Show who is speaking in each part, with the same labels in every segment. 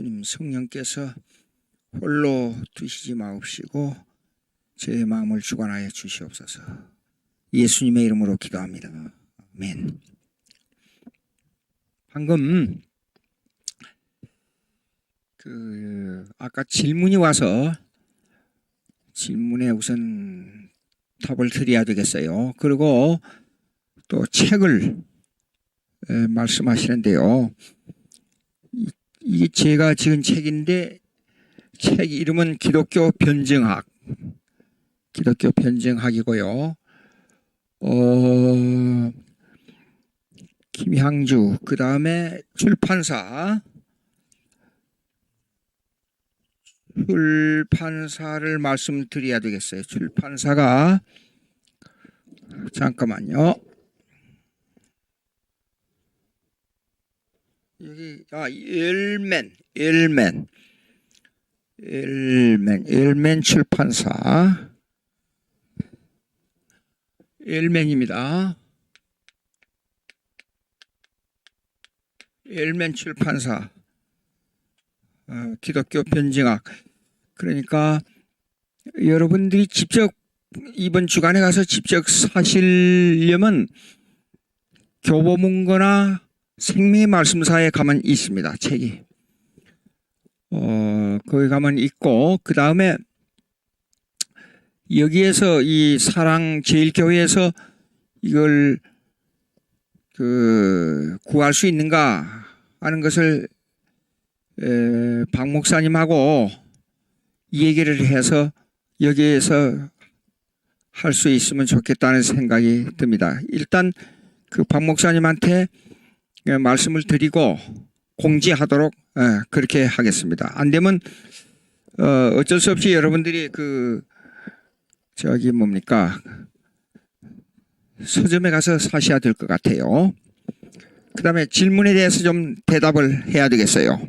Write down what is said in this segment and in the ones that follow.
Speaker 1: 주님 성령께서 홀로 두시지 마옵시고 제 마음을 주관하여 주시옵소서. 예수님의 이름으로 기도합니다. 아멘. 방금 아까 질문이 와서 질문에 우선 답을 드려야 되겠어요. 그리고 또 책을 말씀하시는데요. 이게 제가 지은 책인데 책 이름은 기독교 변증학. 기독교 변증학이고요. 김향주, 그 다음에 출판사를 말씀드려야 되겠어요. 출판사가 잠깐만요. 여기 엘맨 출판사. 엘맨입니다. 엘맨 출판사. 기독교 변증학. 그러니까 여러분들이 직접 이번 주간에 가서 직접 사시려면 교보문고나 생명의 말씀사에 가면 있습니다. 책이. 거기 가면 있고, 그 다음에 여기에서 이 사랑제일교회에서 이걸 구할 수 있는가 하는 것을 박 목사님하고 얘기를 해서 여기에서 할 수 있으면 좋겠다는 생각이 듭니다. 일단 그 박 목사님한테 말씀을 드리고 공지하도록 그렇게 하겠습니다. 안 되면 어쩔 수 없이 여러분들이 서점에 가서 사셔야 될 것 같아요. 그 다음에 질문에 대해서 좀 대답을 해야 되겠어요.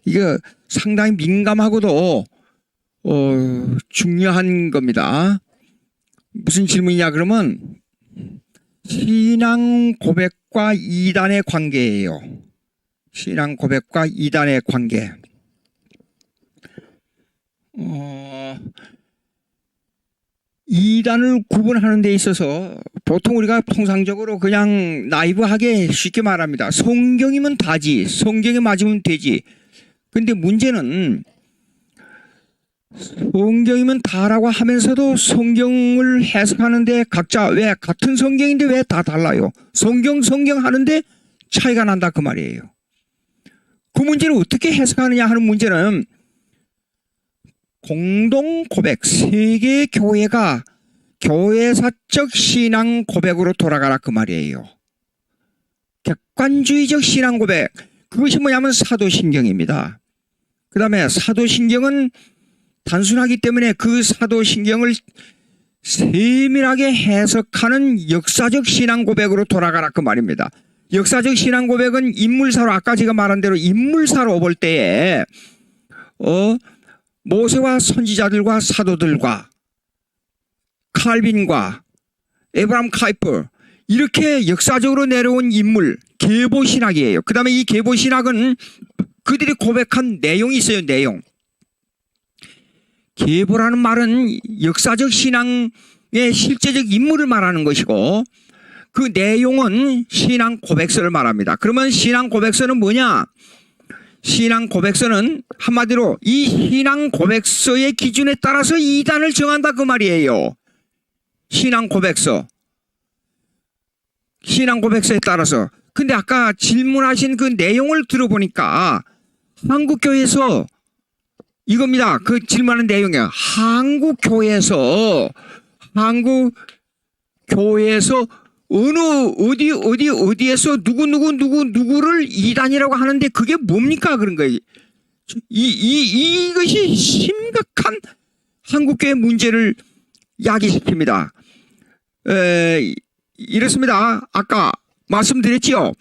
Speaker 1: 이거 상당히 민감하고도 중요한 겁니다. 무슨 질문이냐 그러면 신앙 고백과 이단의 관계예요. 신앙 고백과 이단의 관계. 이단을 구분하는 데 있어서 보통 우리가 통상적으로 그냥 나이브하게 쉽게 말합니다. 성경이면 다지. 성경에 맞으면 되지. 근데 문제는 성경이면 다라고 하면서도 성경을 해석하는데 각자 왜 같은 성경인데 왜 다 달라요? 성경 하는데 차이가 난다 그 말이에요. 그 문제를 어떻게 해석하느냐 하는 문제는 공동 고백, 세계 교회가 교회사적 신앙 고백으로 돌아가라 그 말이에요. 객관주의적 신앙 고백, 그것이 뭐냐면 사도신경입니다. 그 다음에 사도신경은 단순하기 때문에 그 사도신경을 세밀하게 해석하는 역사적 신앙 고백으로 돌아가라 그 말입니다. 역사적 신앙 고백은 인물사로, 아까 제가 말한 대로 인물사로 볼 때에 모세와 선지자들과 사도들과 칼빈과 에브람 카이퍼 이렇게 역사적으로 내려온 인물 계보신학이에요. 그 다음에 이 계보신학은 그들이 고백한 내용이 있어요. 내용. 계보라는 말은 역사적 신앙의 실제적 인물을 말하는 것이고 그 내용은 신앙 고백서를 말합니다. 그러면 신앙 고백서는 뭐냐? 신앙 고백서는 한마디로 이 신앙 고백서의 기준에 따라서 이단을 정한다 그 말이에요. 신앙 고백서. 신앙 고백서에 따라서. 근데 아까 질문하신 그 내용을 들어보니까 한국교회에서 이겁니다. 그 질문하는 내용이에요. 한국교회에서 어디에서 누구를 이단이라고 하는데 그게 뭡니까? 그런 거예요. 이것이 심각한 한국교회 문제를 야기시킵니다. 이렇습니다. 아까 말씀드렸지요.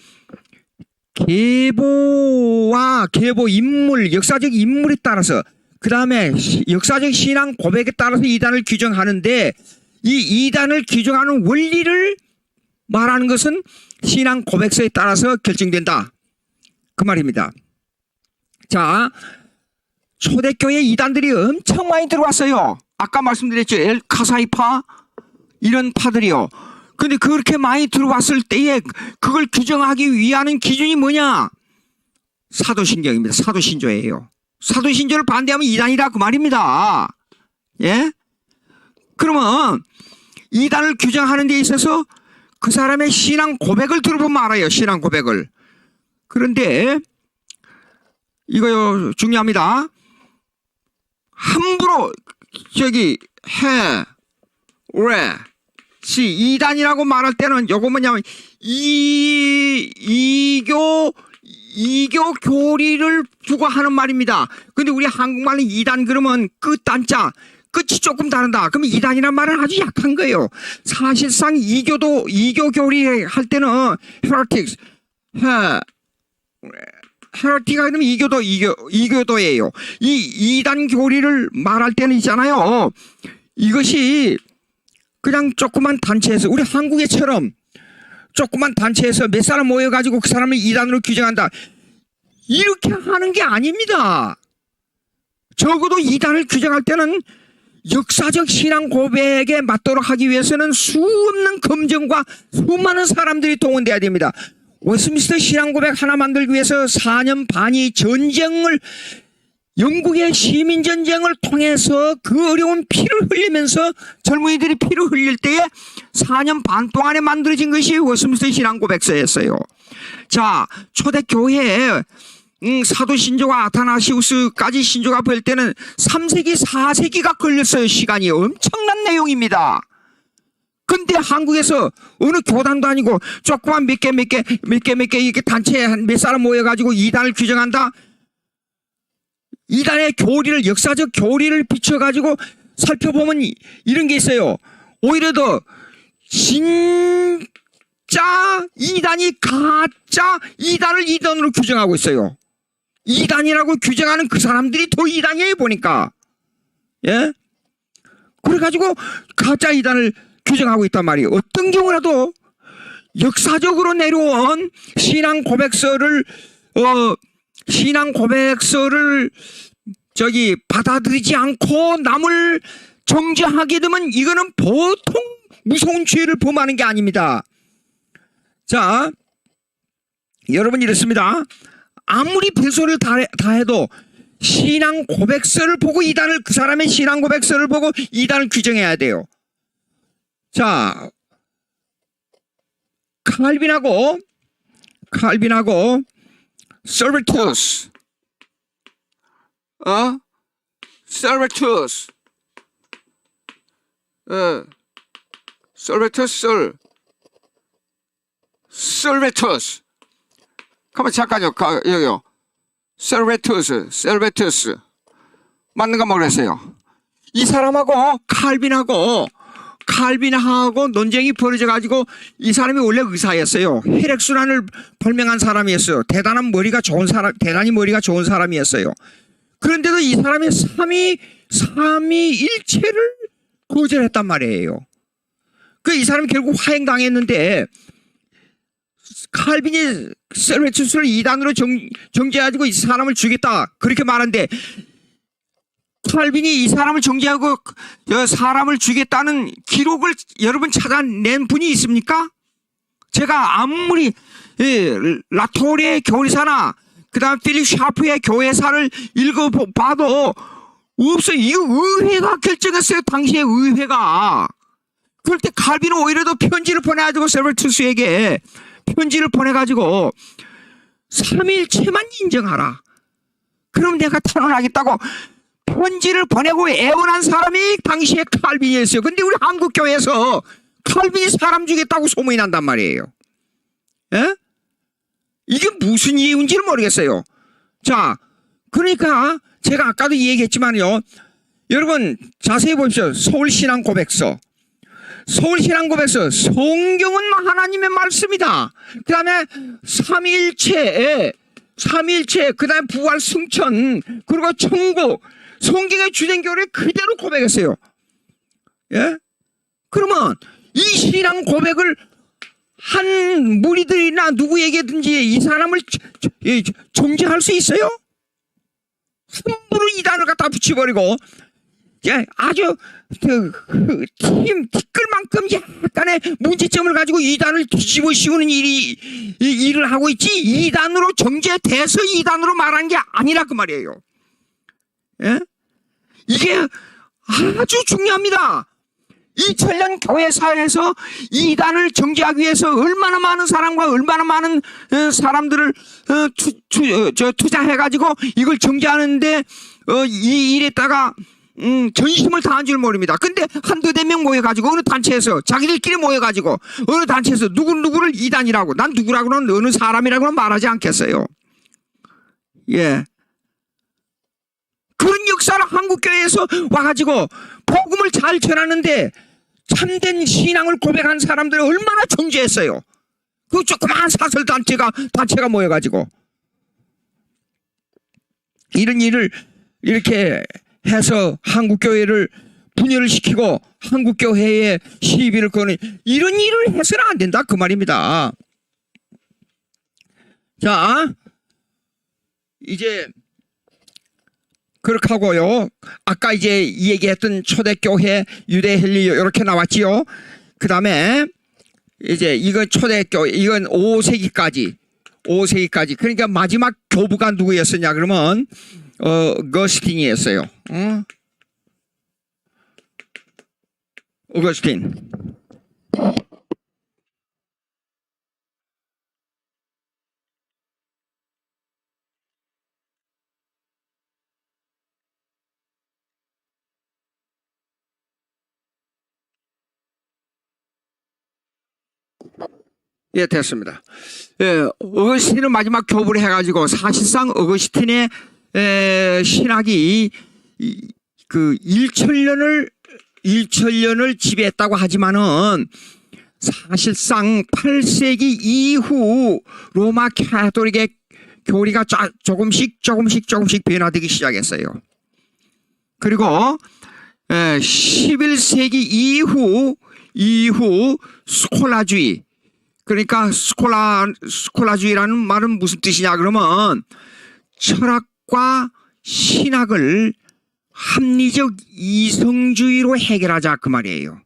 Speaker 1: 계보와 계보 인물, 역사적 인물에 따라서 그 다음에 역사적 신앙 고백에 따라서 이단을 규정하는데 이 이단을 규정하는 원리를 말하는 것은 신앙 고백서에 따라서 결정된다. 그 말입니다. 자, 초대교회 이단들이 엄청 많이 들어왔어요. 아까 말씀드렸죠. 엘카사이파 이런 파들이요. 근데 그렇게 많이 들어왔을 때에 그걸 규정하기 위한 기준이 뭐냐? 사도신경입니다. 사도신조예요. 사도신조를 반대하면 이단이다 그 말입니다. 예? 그러면 이단을 규정하는 데 있어서 그 사람의 신앙 고백을 들어보면 알아요. 신앙 고백을. 그런데 이거요 중요합니다. 함부로 이단이라고 말할 때는 요거 뭐냐면 이교 교리를 두고 하는 말입니다. 근데 우리 한국말로 이단 그러면 끝단자 끝이 조금 다른다. 그러면 이단이란 말은 아주 약한 거예요. 사실상 이교 교리 할 때는 헤러티가 그러면 이교도예요. 이 이단 교리를 말할 때는 있잖아요. 이것이 그냥 조그만 단체에서 우리 한국에처럼 조그만 단체에서 몇 사람 모여가지고 그 사람을 이단으로 규정한다. 이렇게 하는 게 아닙니다. 적어도 이단을 규정할 때는 역사적 신앙 고백에 맞도록 하기 위해서는 수없는 검증과 수많은 사람들이 동원돼야 됩니다. 웨스트민스터 신앙 고백 하나 만들기 위해서 4년 반이 전쟁을 영국의 시민전쟁을 통해서 그 어려운 피를 흘리면서 젊은이들이 피를 흘릴 때에 4년 반 동안에 만들어진 것이 웨스트민스터 신앙 고백서였어요. 자, 초대교회에 사도 신조가 아타나시우스까지 신조가 볼 때는 3세기 4세기가 걸렸어요. 시간이 엄청난 내용입니다. 근데 한국에서 어느 교단도 아니고 조그만 몇 개 이렇게 단체에 한 몇 사람 모여가지고 이단을 규정한다. 이단의 교리를 역사적 교리를 비춰가지고 살펴보면 이런 게 있어요. 오히려 더 진짜 이단이 가짜 이단을 이단으로 규정하고 있어요. 이단이라고 규정하는 그 사람들이 더 이단이에요 보니까. 예? 그래가지고 가짜 이단을 규정하고 있단 말이에요. 어떤 경우라도 역사적으로 내려온 신앙 고백서를 받아들이지 않고 남을 정죄하게 되면 이거는 보통 무서운 죄를 범하는 게 아닙니다. 자, 여러분 이렇습니다. 아무리 별소리를 다 해도 신앙 고백서를 보고 이단을 그 사람의 신앙 고백서를 보고 이단을 규정해야 돼요. 자, 칼빈하고 서베투스 가만 잠깐요. 여기요. 서베투스 맞는가 모르겠어요. 이 사람하고 칼빈하고 논쟁이 벌어져가지고 이 사람이 원래 의사였어요. 혈액순환을 발명한 사람이었어요. 대단히 머리가 좋은 사람이었어요. 그런데도 이 사람이 삼위일체를 거절했단 말이에요. 이 사람이 결국 화형당했는데 칼빈이 서베투스를 이단으로 정죄해가지고 이 사람을 죽였다 그렇게 말하는데 칼빈이 이 사람을 정죄하고 사람을 죽였다는 기록을 여러분 찾아낸 분이 있습니까? 제가 아무리 라토리의 교리사나 그 다음 필립 샤프의 교회사를 읽어봐도 없어요. 이거 의회가 결정했어요. 당시에 의회가. 그럴 때 칼빈은 오히려 더 편지를 보내가지고 서베투스에게 편지를 보내가지고 삼위일체만 인정하라. 그럼 내가 탄원하겠다고 편지를 보내고 애원한 사람이 당시에 칼빈이었어요. 근데 우리 한국교회에서 칼빈이 사람 죽였다고 소문이 난단 말이에요. 예? 이게 무슨 이유인지를 모르겠어요. 자, 그러니까 제가 아까도 얘기했지만요. 여러분 자세히 보십시오. 서울신앙고백서. 성경은 하나님의 말씀이다. 그 다음에 삼위일체, 그 다음에 부활 승천, 그리고 천국, 성경의 주된 교리를 그대로 고백했어요. 예? 그러면 이 신앙 고백을 한 무리들이나 누구에게든지 이 사람을 정죄할 수 있어요? 함부로 이단을 갖다 붙여버리고 아주 티끌만큼 약간의 문제점을 가지고 이단을 뒤집어 씌우는 일을 하고 있지, 이단으로 정죄돼서 이단으로 말한 게 아니라 그 말이에요. 예? 이게 아주 중요합니다. 2000년 교회 사회에서 이단을 정죄하기 위해서 얼마나 많은 사람과 얼마나 많은 사람들을 투자해가지고 이걸 정죄하는데 이 일에다가 전심을 다한 줄 모릅니다. 근데 한두 대 명 모여가지고 어느 단체에서 자기들끼리 모여가지고 어느 단체에서 누구를 이단이라고, 난 누구라고는 어느 사람이라고는 말하지 않겠어요. 예. 그런 역사를 한국교회에서 와가지고 복음을 잘 전하는데 참된 신앙을 고백한 사람들이 얼마나 정죄했어요. 그 조그만 사설 단체가 모여가지고 이런 일을 이렇게 해서 한국교회를 분열을 시키고 한국교회에 시비를 거는 이런 일을 해서는 안 된다 그 말입니다. 자, 이제 그렇게 하고요. 아까 이제 얘기했던 초대교회, 유대헬리 이렇게 나왔지요. 그 다음에 이제 이건 초대교회, 이건 5세기까지. 그러니까 마지막 교부가 누구였었냐 그러면 어거스틴이었어요. 어거스틴. 예, 됐습니다. 예, 어거스틴은 마지막 교부를 해가지고 사실상 어거스틴의 신학이 그 1천년을 지배했다고 하지만은 사실상 8세기 이후 로마 가톨릭의 교리가 조금씩 변화되기 시작했어요. 그리고 11세기 이후 스콜라주의, 그러니까 스콜라주의라는 말은 무슨 뜻이냐 그러면 철학과 신학을 합리적 이성주의로 해결하자 그 말이에요.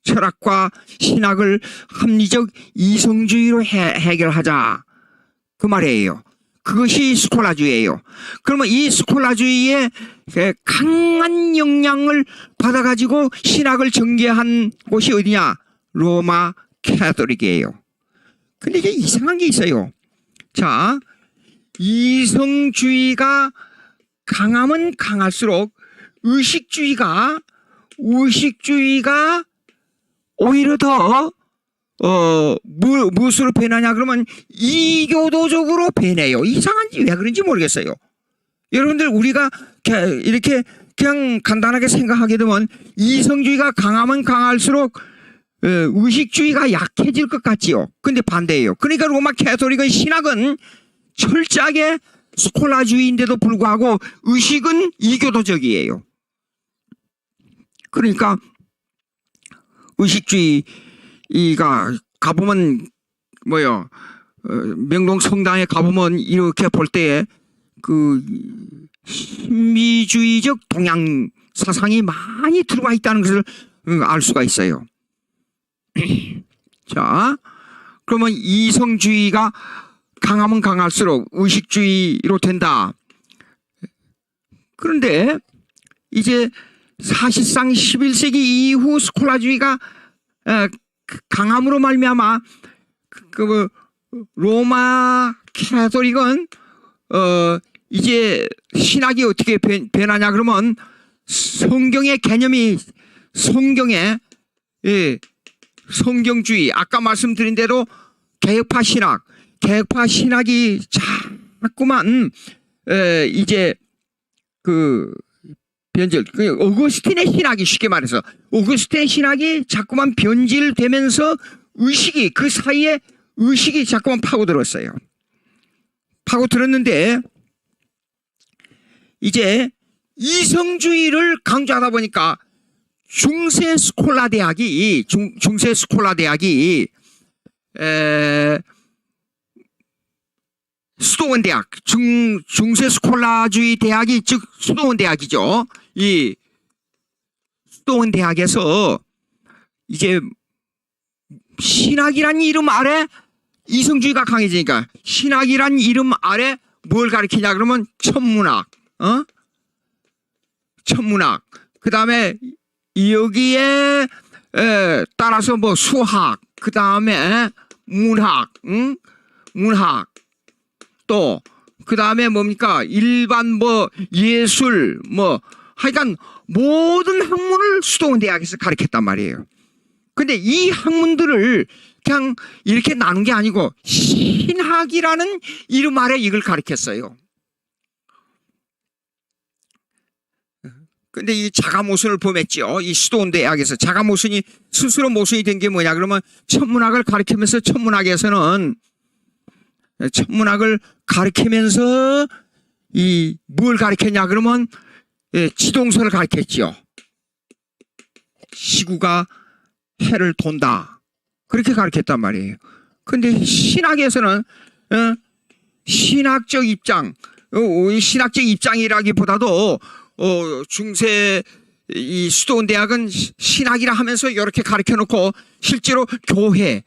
Speaker 1: 철학과 신학을 합리적 이성주의로 해결하자 그 말이에요. 그것이 스콜라주의예요. 그러면 이 스콜라주의의 강한 영향을 받아가지고 신학을 전개한 곳이 어디냐? 로마 가톨릭이에요. 근데 이게 이상한 게 있어요. 자, 이성주의가 강하면 강할수록 의식주의가 오히려 더 무엇으로 변하냐 그러면 이교도적으로 변해요. 이상한지 왜 그런지 모르겠어요. 여러분들 우리가 이렇게 그냥 간단하게 생각하게 되면 이성주의가 강하면 강할수록 의식주의가 약해질 것 같지요. 근데 반대예요. 그러니까 로마 가톨릭의 신학은 철저하게 스콜라주의인데도 불구하고 의식은 이교도적이에요. 그러니까 의식주의가 가보면 명동 성당에 가보면 이렇게 볼 때에 그 신비주의적 동양 사상이 많이 들어와 있다는 것을 알 수가 있어요. 자, 그러면 이성주의가 강하면 강할수록 의식주의로 된다. 그런데 이제 사실상 11세기 이후 스콜라주의가 강함으로 말미암아 로마 가톨릭은 이제 신학이 어떻게 변하냐 그러면 성경의 개념이 성경주의, 아까 말씀드린 대로 개혁파 신학이 자꾸만 이제 어거스틴의 신학이, 쉽게 말해서 어거스틴의 신학이 자꾸만 변질되면서 그 사이에 의식이 자꾸만 파고들었어요. 파고들었는데 이제 이성주의를 강조하다 보니까 중세 스콜라 대학이 수도원 대학, 중세 스콜라주의 대학이 즉 수도원 대학이죠. 이 수도원 대학에서 이제 신학이란 이름 아래 이성주의가 강해지니까 신학이란 이름 아래 뭘 가르치냐 그러면 천문학, 천문학. 그 다음에 여기에 따라서 뭐 수학, 그 다음에 문학, 문학. 또 그 다음에 뭡니까 일반 뭐 예술 뭐 하여간 모든 학문을 수도원 대학에서 가르쳤단 말이에요. 근데 이 학문들을 그냥 이렇게 나눈 게 아니고 신학이라는 이름 아래 이걸 가르쳤어요. 근데 이 자가모순을 범했죠. 이 수도원 대학에서 자가모순이 스스로 모순이 된 게 뭐냐 그러면 천문학을 가르치면서 천문학을 가르치면서 이 뭘 가르쳤냐 그러면 지동설을 가르쳤지요. 지구가 해를 돈다. 그렇게 가르쳤단 말이에요. 근데 신학에서는 신학적 입장, 신학적 입장이라기보다도 중세 이 수도원 대학은 신학이라 하면서 이렇게 가르쳐 놓고 실제로 교회의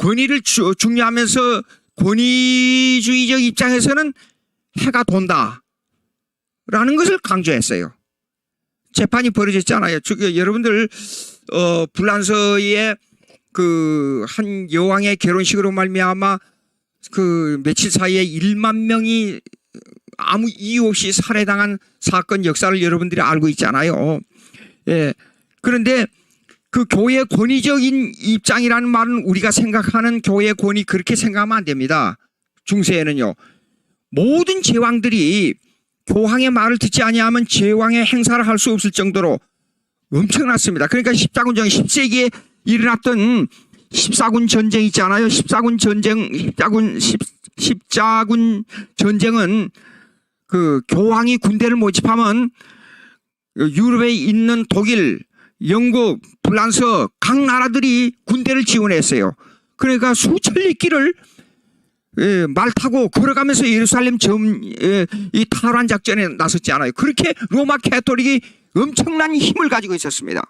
Speaker 1: 권위를 중요하면서 권위주의적 입장에서는 해가 돈다라는 것을 강조했어요. 재판이 벌어졌잖아요. 여러분들 불란서의 그 한 여왕의 결혼식으로 말미암아 그 며칠 사이에 1만 명이 아무 이유 없이 살해당한 사건 역사를 여러분들이 알고 있잖아요. 예. 그런데 그 교회의 권위적인 입장이라는 말은 우리가 생각하는 교회의 권위 그렇게 생각하면 안 됩니다. 중세에는요. 모든 제왕들이 교황의 말을 듣지 아니하면 제왕의 행사를 할 수 없을 정도로 엄청났습니다. 그러니까 십자군 전쟁 10세기에 일어났던 십자군 전쟁 있잖아요. 십자군 전쟁은 그 교황이 군대를 모집하면 유럽에 있는 독일, 영국, 프랑스 각 나라들이 군대를 지원했어요. 그러니까 수천 리길을 말 타고 걸어가면서 예루살렘 이 탈환 작전에 나섰지 않아요. 그렇게 로마 캐토릭이 엄청난 힘을 가지고 있었습니다.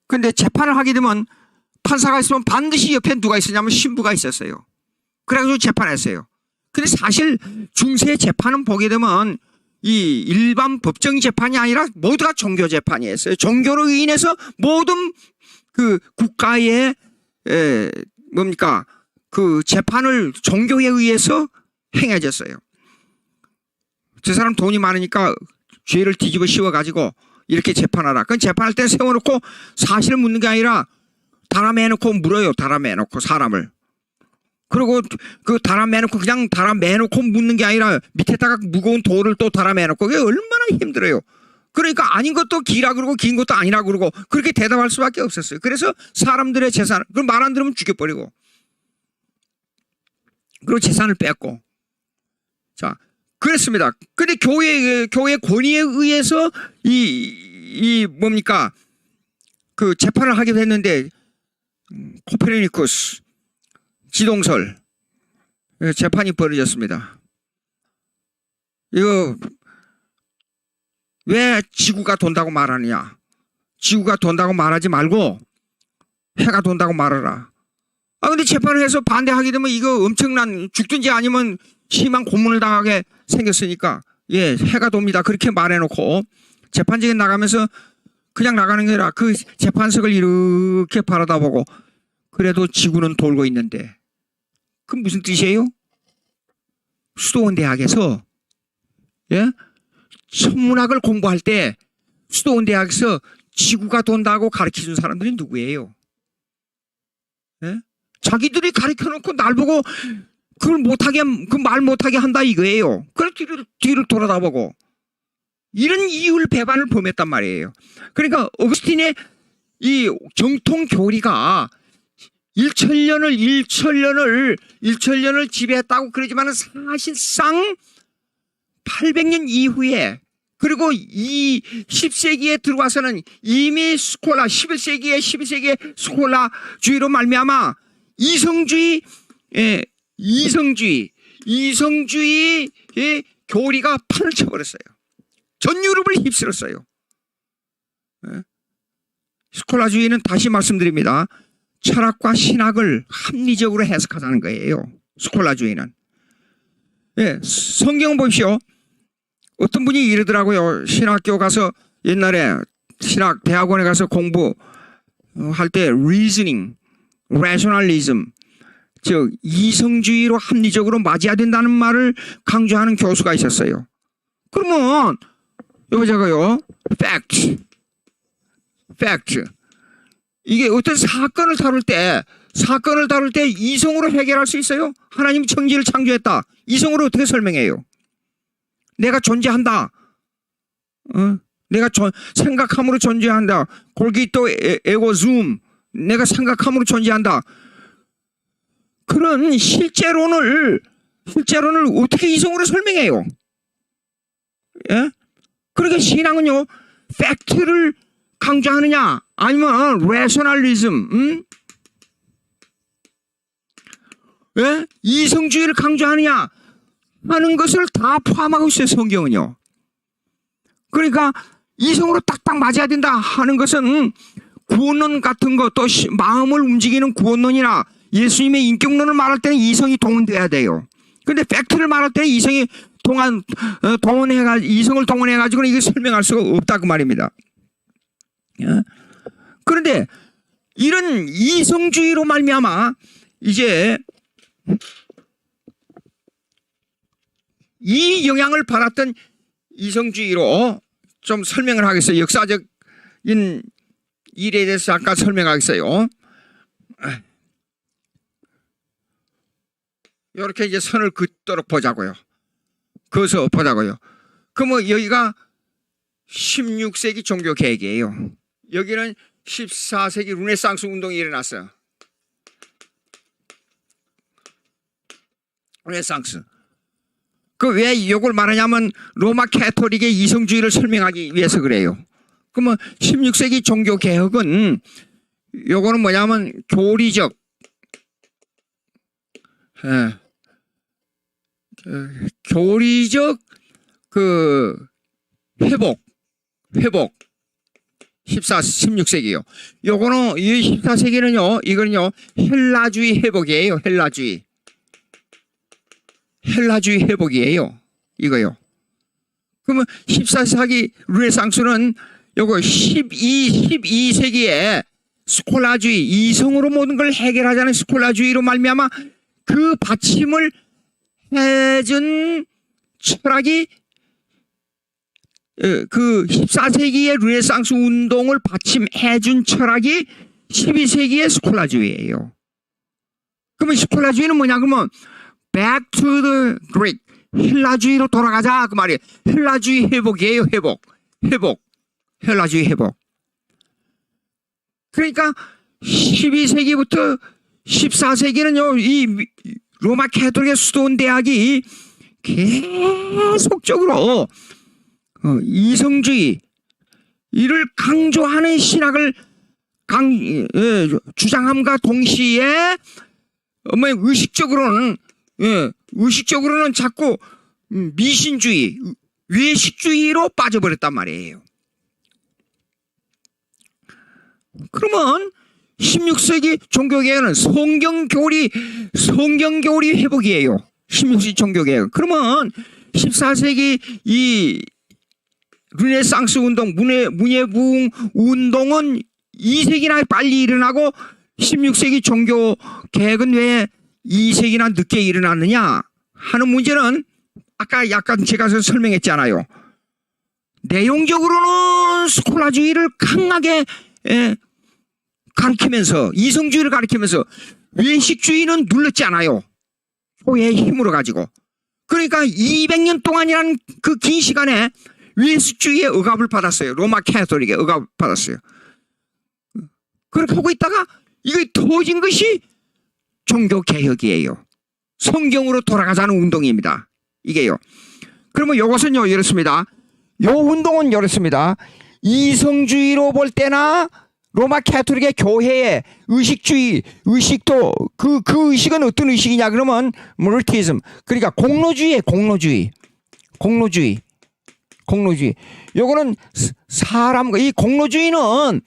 Speaker 1: 그런데 재판을 하게 되면 판사가 있으면 반드시 옆에 누가 있었냐면 신부가 있었어요. 그래가지고 재판했어요. 근데 사실 중세 재판은 보게 되면 이 일반 법정 재판이 아니라 모두가 종교 재판이었어요. 종교로 인해서 모든 그 국가의 뭡니까 그 재판을 종교에 의해서 행해졌어요. 저 사람 돈이 많으니까 죄를 뒤집어 씌워가지고 이렇게 재판하라. 그건 재판할 때 세워놓고 사실을 묻는 게 아니라 달아매놓고 물어요. 달아매놓고 사람을. 그리고 그 달아매놓고 그냥 달아매놓고 묻는 게 아니라 밑에다가 무거운 돌을 또 달아매놓고 그게 얼마나 힘들어요. 그러니까 아닌 것도 기라 그러고 긴 것도 아니라 그러고 그렇게 대답할 수밖에 없었어요. 그래서 사람들의 재산, 그럼 말 안 들으면 죽여버리고 그리고 재산을 뺐고 자 그랬습니다. 근데 교회 권위에 의해서 이 뭡니까 그 재판을 하게 됐는데 코페르니쿠스 지동설 재판이 벌어졌습니다. 이거 왜 지구가 돈다고 말하느냐? 지구가 돈다고 말하지 말고 해가 돈다고 말하라. 근데 재판을 해서 반대하게 되면 이거 엄청난 죽든지 아니면 심한 고문을 당하게 생겼으니까 해가 돕니다. 그렇게 말해놓고 재판장에 나가면서 그냥 나가는 게 아니라 그 재판석을 이렇게 바라다보고 그래도 지구는 돌고 있는데 그 무슨 뜻이에요? 수도원 대학에서 천문학을 공부할 때 수도원 대학에서 지구가 돈다고 가르쳐준 사람들이 누구예요? 자기들이 가르쳐놓고 날 보고 그걸 못하게 그 말 못하게 한다 이거예요. 그래서 뒤를 돌아다보고 이런 이율 배반을 범했단 말이에요. 그러니까 어거스틴의 이 정통 교리가 1천년을 지배했다고 그러지만 사실상 800년 이후에 그리고 이 10세기에 들어와서는 이미 스콜라 11세기에 스콜라주의로 말미암아 이성주의의 교리가 판을 쳐버렸어요. 전 유럽을 휩쓸었어요. 스콜라주의는 다시 말씀드립니다. 철학과 신학을 합리적으로 해석하자는 거예요. 스콜라주의는. 성경 보십시오. 어떤 분이 이러더라고요. 신학교 가서 옛날에 신학 대학원에 가서 공부할 때 reasoning, rationalism, 즉 이성주의로 합리적으로 맞아야 된다는 말을 강조하는 교수가 있었어요. 그러면 여기다가요, fact. 이게 어떤 사건을 다룰 때 이성으로 해결할 수 있어요? 하나님이 천지를 창조했다. 이성으로 어떻게 설명해요? 내가 존재한다. 내가 생각함으로 존재한다. 골기또 에고 줌. 내가 생각함으로 존재한다. 그런 실제론을 어떻게 이성으로 설명해요? 예? 그러니까 신앙은요, 팩트를 강조하느냐, 아니면 레셔널리즘, 예? 이성주의를 강조하느냐 하는 것을 다 포함하고 있어요, 성경은요. 그러니까 이성으로 딱딱 맞아야 된다 하는 것은 구원론 같은 것, 또 마음을 움직이는 구원론이나 예수님의 인격론을 말할 때는 이성이 동원돼야 돼요. 근데 팩트를 말할 때는 이성을 동원해가지고는 이게 설명할 수가 없다 그 말입니다. 그런데 이런 이성주의로 말미암아 이제 이 영향을 받았던 이성주의로 좀 설명을 하겠어요. 역사적인 일에 대해서 잠깐 설명하겠어요. 이렇게 이제 선을 긋도록 보자고요. 그어서 보자고요. 그러면 여기가 16세기 종교 개혁이에요. 여기는 14세기 르네상스 운동이 일어났어요. 르네상스. 그 왜 이걸 말하냐면 로마 캐토릭의 이성주의를 설명하기 위해서 그래요. 그러면 16세기 종교 개혁은 요거는 뭐냐면 교리적 그 회복 16세기요. 요거는 이 14세기는요, 이거는요 헬라주의 회복이에요. 헬라주의 회복이에요. 이거요. 그러면 14세기 르네상스는 요거 12세기에 스콜라주의, 이성으로 모든 걸 해결하자는 스콜라주의로 말미암아 그 받침을 해준 철학이 그 14세기의 르네상스 운동을 받침해준 철학이 12세기의 스콜라주의예요. 그러면 스콜라주의는 뭐냐? 그러면 back to the Greek, 헬라주의로 돌아가자 그 말이에요. 헬라주의 회복이에요. 회복. 헬라주의 회복. 그러니까 12세기부터 14세기는요, 이 로마 캐톨릭의 수도원 대학이 계속적으로 이성주의 이를 강조하는 신학을 주장함과 동시에 의식적으로는 자꾸 미신주의, 외식주의로 빠져버렸단 말이에요. 그러면 16세기 종교개혁은 성경교리 회복이에요. 16세기 종교개혁. 그러면 14세기 이 르네상스 운동, 문예부흥 운동은 2세기나 빨리 일어나고 16세기 종교개혁은 왜 2세기나 늦게 일어났느냐 하는 문제는 아까 약간 제가 설명했잖아요. 내용적으로는 스콜라주의를 강하게 가르치면서, 이성주의를 가르치면서 외식주의는 눌렀지 않아요. 소의 힘으로 가지고. 그러니까 200년 동안이라는 그 긴 시간에 외식주의의 억압을 받았어요. 로마 캐톨릭의 억압을 받았어요. 그렇게 하고 있다가 이거 터진 것이 종교개혁이에요. 성경으로 돌아가자는 운동입니다. 이게요. 그러면 이것은요, 이렇습니다. 요 운동은 이렇습니다. 이성주의로 볼 때나 로마 가톨릭의 교회의 의식주의, 의식도 그 의식은 어떤 의식이냐 그러면 멀티즘, 그러니까 공로주의에 공로주의. 요거는 사람과 이 공로주의는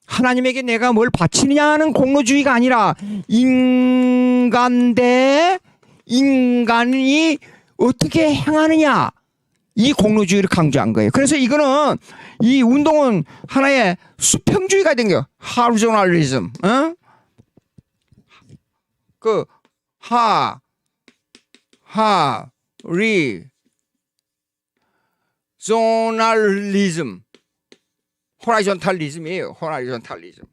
Speaker 1: 하나님에게 내가 뭘 바치느냐는 공로주의가 아니라 인간 대 인간이 어떻게 행하느냐, 이 공로주의를 강조한 거예요. 그래서 이거는 이 운동은 하나의 수평주의가 된 거예요. 하루조널리즘, 조널리즘, 호라이존탈리즘이에요. 호라이존탈리즘.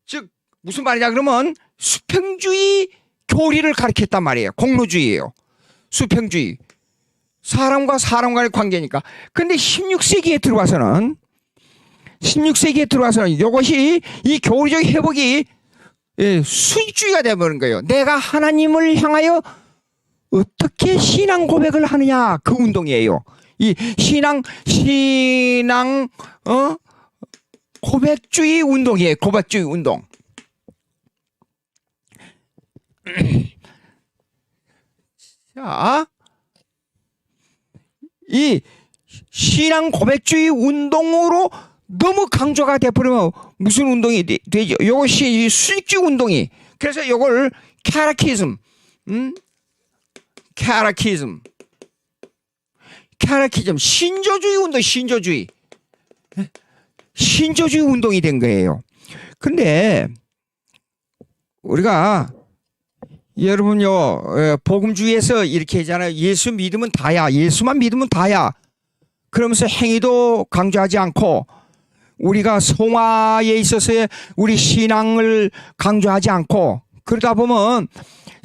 Speaker 1: 즉 무슨 말이냐 그러면 수평주의 교리를 가르쳤단 말이에요. 공로주의예요. 수평주의. 사람과 사람 간의 관계니까. 근데 16세기에 들어와서는 이것이 이 교리적 회복이 수익주의가 되어버린 거예요. 내가 하나님을 향하여 어떻게 신앙 고백을 하느냐, 그 운동이에요. 이 신앙 고백주의 운동이에요. 고백주의 운동. 자, 이 신앙 고백주의 운동으로 너무 강조가 돼버리면 무슨 운동이 되죠? 이것이 수익주의 운동이. 그래서 이걸 캐라키즘, 신조주의 운동, 신조주의 운동이 된 거예요. 근데 우리가 여러분요, 복음주의에서 이렇게 하잖아요. 예수 믿으면 다야, 예수만 믿으면 다야. 그러면서 행위도 강조하지 않고, 우리가 성화에 있어서의 우리 신앙을 강조하지 않고, 그러다 보면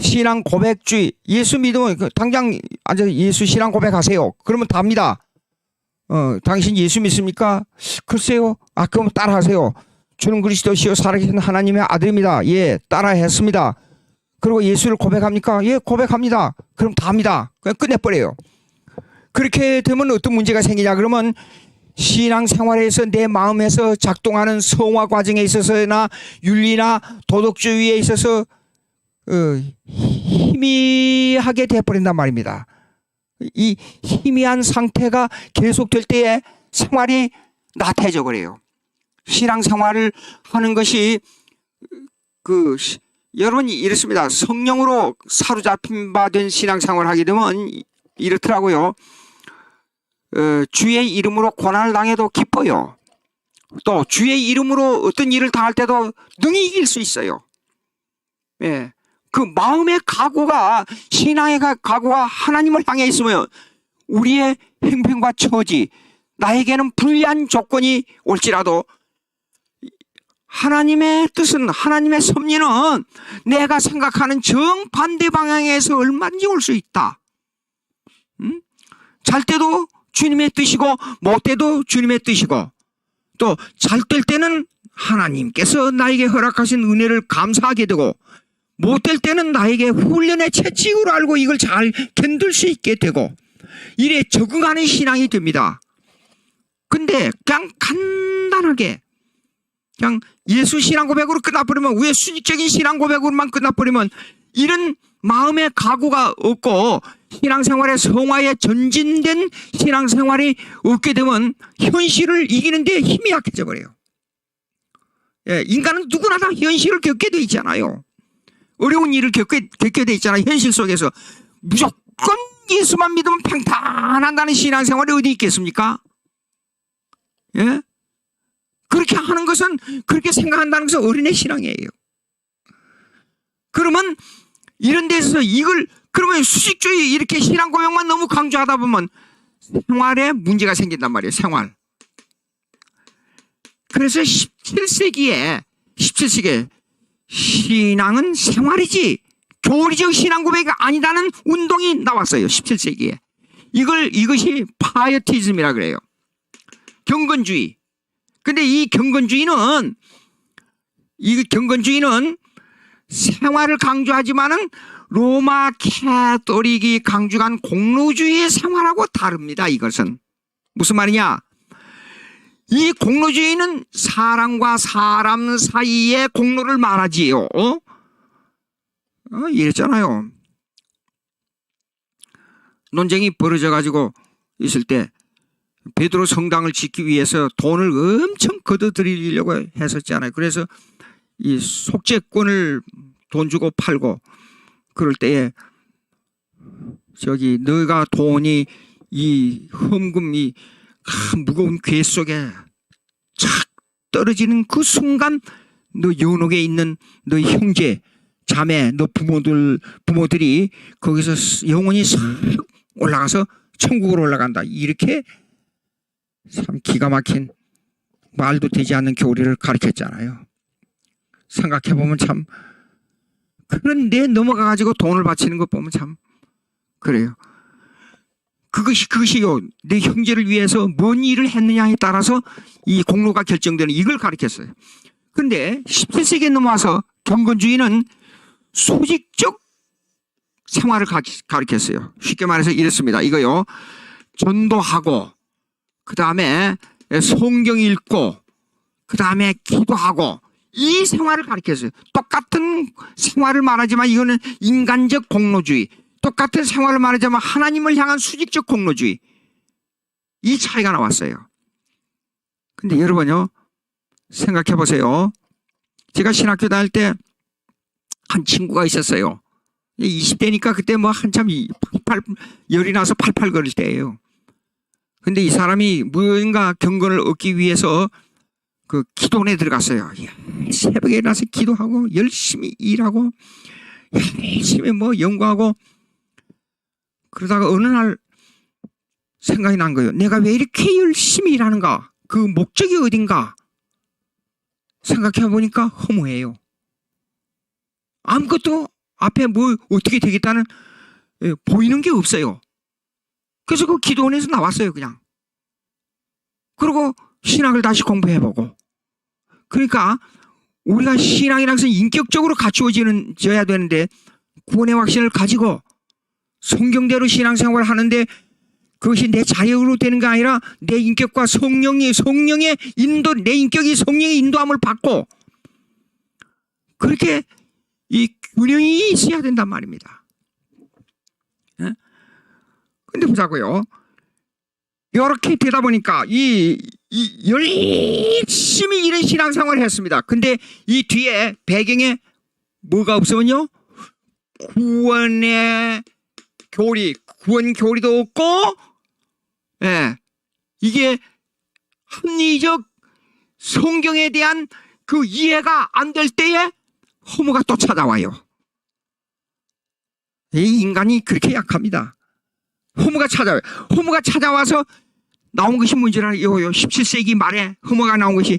Speaker 1: 신앙 고백주의, 예수 믿으면 당장 앉아서 예수 신앙 고백하세요. 그러면 답니다. 당신 예수 믿습니까? 글쎄요. 그럼 따라하세요. 주는 그리스도시요 살아계신 하나님의 아들입니다. 예, 따라했습니다. 그리고 예수를 고백합니까? 예, 고백합니다. 그럼 답니다. 그냥 끝내버려요. 그렇게 되면 어떤 문제가 생기냐 그러면 신앙생활에서 내 마음에서 작동하는 성화 과정에 있어서나 윤리나 도덕주의에 있어서 희미하게 돼버린단 말입니다. 이 희미한 상태가 계속될 때에 생활이 나태해져 버려요. 신앙생활을 하는 것이 여러분이 이렇습니다. 성령으로 사로잡힌 바 된 신앙생활을 하게 되면 이렇더라고요. 주의 이름으로 고난을 당해도 기뻐요. 또 주의 이름으로 어떤 일을 당할 때도 능히 이길 수 있어요. 예. 그 마음의 각오가, 신앙의 각오가 하나님을 향해 있으면 우리의 행편과 처지, 나에게는 불리한 조건이 올지라도 하나님의 뜻은, 하나님의 섭리는 내가 생각하는 정반대 방향에서 얼마든지 올 수 있다. 잘 때도 주님의 뜻이고 못 때도 주님의 뜻이고, 또 잘 될 때는 하나님께서 나에게 허락하신 은혜를 감사하게 되고, 못 될 때는 나에게 훈련의 채찍으로 알고 이걸 잘 견딜 수 있게 되고, 이래 적응하는 신앙이 됩니다. 근데 그냥 간단하게 그냥 예수 신앙 고백으로 끝나버리면, 왜 수직적인 신앙 고백으로만 끝나버리면 이런 마음의 각오가 없고 신앙생활의 성화에 전진된 신앙생활이 없게 되면 현실을 이기는데 힘이 약해져 버려요. 예, 인간은 누구나 다 현실을 겪게 돼 있잖아요. 어려운 일을 겪게 돼 있잖아요. 현실 속에서 무조건 예수만 믿으면 평탄한다는 신앙생활이 어디 있겠습니까? 예? 그렇게 하는 것은, 그렇게 생각한다는 것은 어린애 신앙이에요. 그러면 이런 데서 그러면 수직주의 이렇게 신앙 고백만 너무 강조하다 보면 생활에 문제가 생긴단 말이에요. 생활. 그래서 17세기에 신앙은 생활이지 교리적 신앙 고백이 아니라는 운동이 나왔어요. 17세기에. 이것이 파이어티즘이라 그래요. 경건주의. 근데 이 경건주의는 생활을 강조하지만은 로마 가톨릭이 강조한 공로주의의 생활하고 다릅니다. 이것은 무슨 말이냐? 이 공로주의는 사람과 사람 사이의 공로를 말하지요. 이랬잖아요. 논쟁이 벌어져 가지고 있을 때 베드로 성당을 짓기 위해서 돈을 엄청 걷어들이려고 했었잖아요. 그래서 이 속죄권을 돈 주고 팔고 그럴 때에 저기 너가 돈이 이 헌금이 무거운 궤 속에 착 떨어지는 그 순간 너 연옥에 있는 너희 형제 자매 너 부모들이 거기서 영혼이 싹 올라가서 천국으로 올라간다. 이렇게 참 기가 막힌 말도 되지 않는 교리를 가르쳤잖아요. 생각해보면 참 그런데 넘어가가지고 돈을 바치는 것 보면 참 그래요. 그것이요. 내 형제를 위해서 뭔 일을 했느냐에 따라서 이 공로가 결정되는 이걸 가르쳤어요. 그런데 17세기에 넘어와서 경건주의는 수직적 생활을 가르쳤어요. 쉽게 말해서 이랬습니다. 이거요. 전도하고 그 다음에 성경 읽고 그 다음에 기도하고 이 생활을 가르쳤어요. 똑같은 생활을 말하지만 이거는 인간적 공로주의. 똑같은 생활을 말하자면 하나님을 향한 수직적 공로주의. 이 차이가 나왔어요. 근데 여러분요, 생각해 보세요. 제가 신학교 다닐 때 한 친구가 있었어요. 20대니까 그때 뭐 한참 열이 나서 팔팔 거릴 때예요. 근데 이 사람이 뭔가 경건을 얻기 위해서 그 기도원에 들어갔어요. 새벽에 일어나서 기도하고 열심히 일하고 열심히 뭐 연구하고 그러다가 어느 날 생각이 난 거예요. 내가 왜 이렇게 열심히 일하는가? 그 목적이 어딘가? 생각해 보니까 허무해요. 아무것도 앞에 뭐 어떻게 되겠다는 보이는 게 없어요. 그래서 그 기도원에서 나왔어요, 그냥. 그리고 신학을 다시 공부해보고. 그러니까 우리가 신앙이라는 것은 인격적으로 갖추어져야 되는데 구원의 확신을 가지고 성경대로 신앙생활을 하는데 그것이 내 자력으로 되는 게 아니라 내 인격과 성령의 인도, 내 인격이 성령의 인도함을 받고 그렇게 이 균형이 있어야 된단 말입니다. 근데 보자고요. 이렇게 되다 보니까 열심히 이런 신앙생활을 했습니다. 근데 이 뒤에 배경에 뭐가 없으면요. 구원 교리도 없고, 이게 합리적 성경에 대한 그 이해가 안 될 때에 허무가 또 찾아와요. 이 인간이 그렇게 약합니다. 허무가 찾아와요. 허무가 찾아와서 나온 것이 뭔지 알아요? 17세기 말에 허무가 나온 것이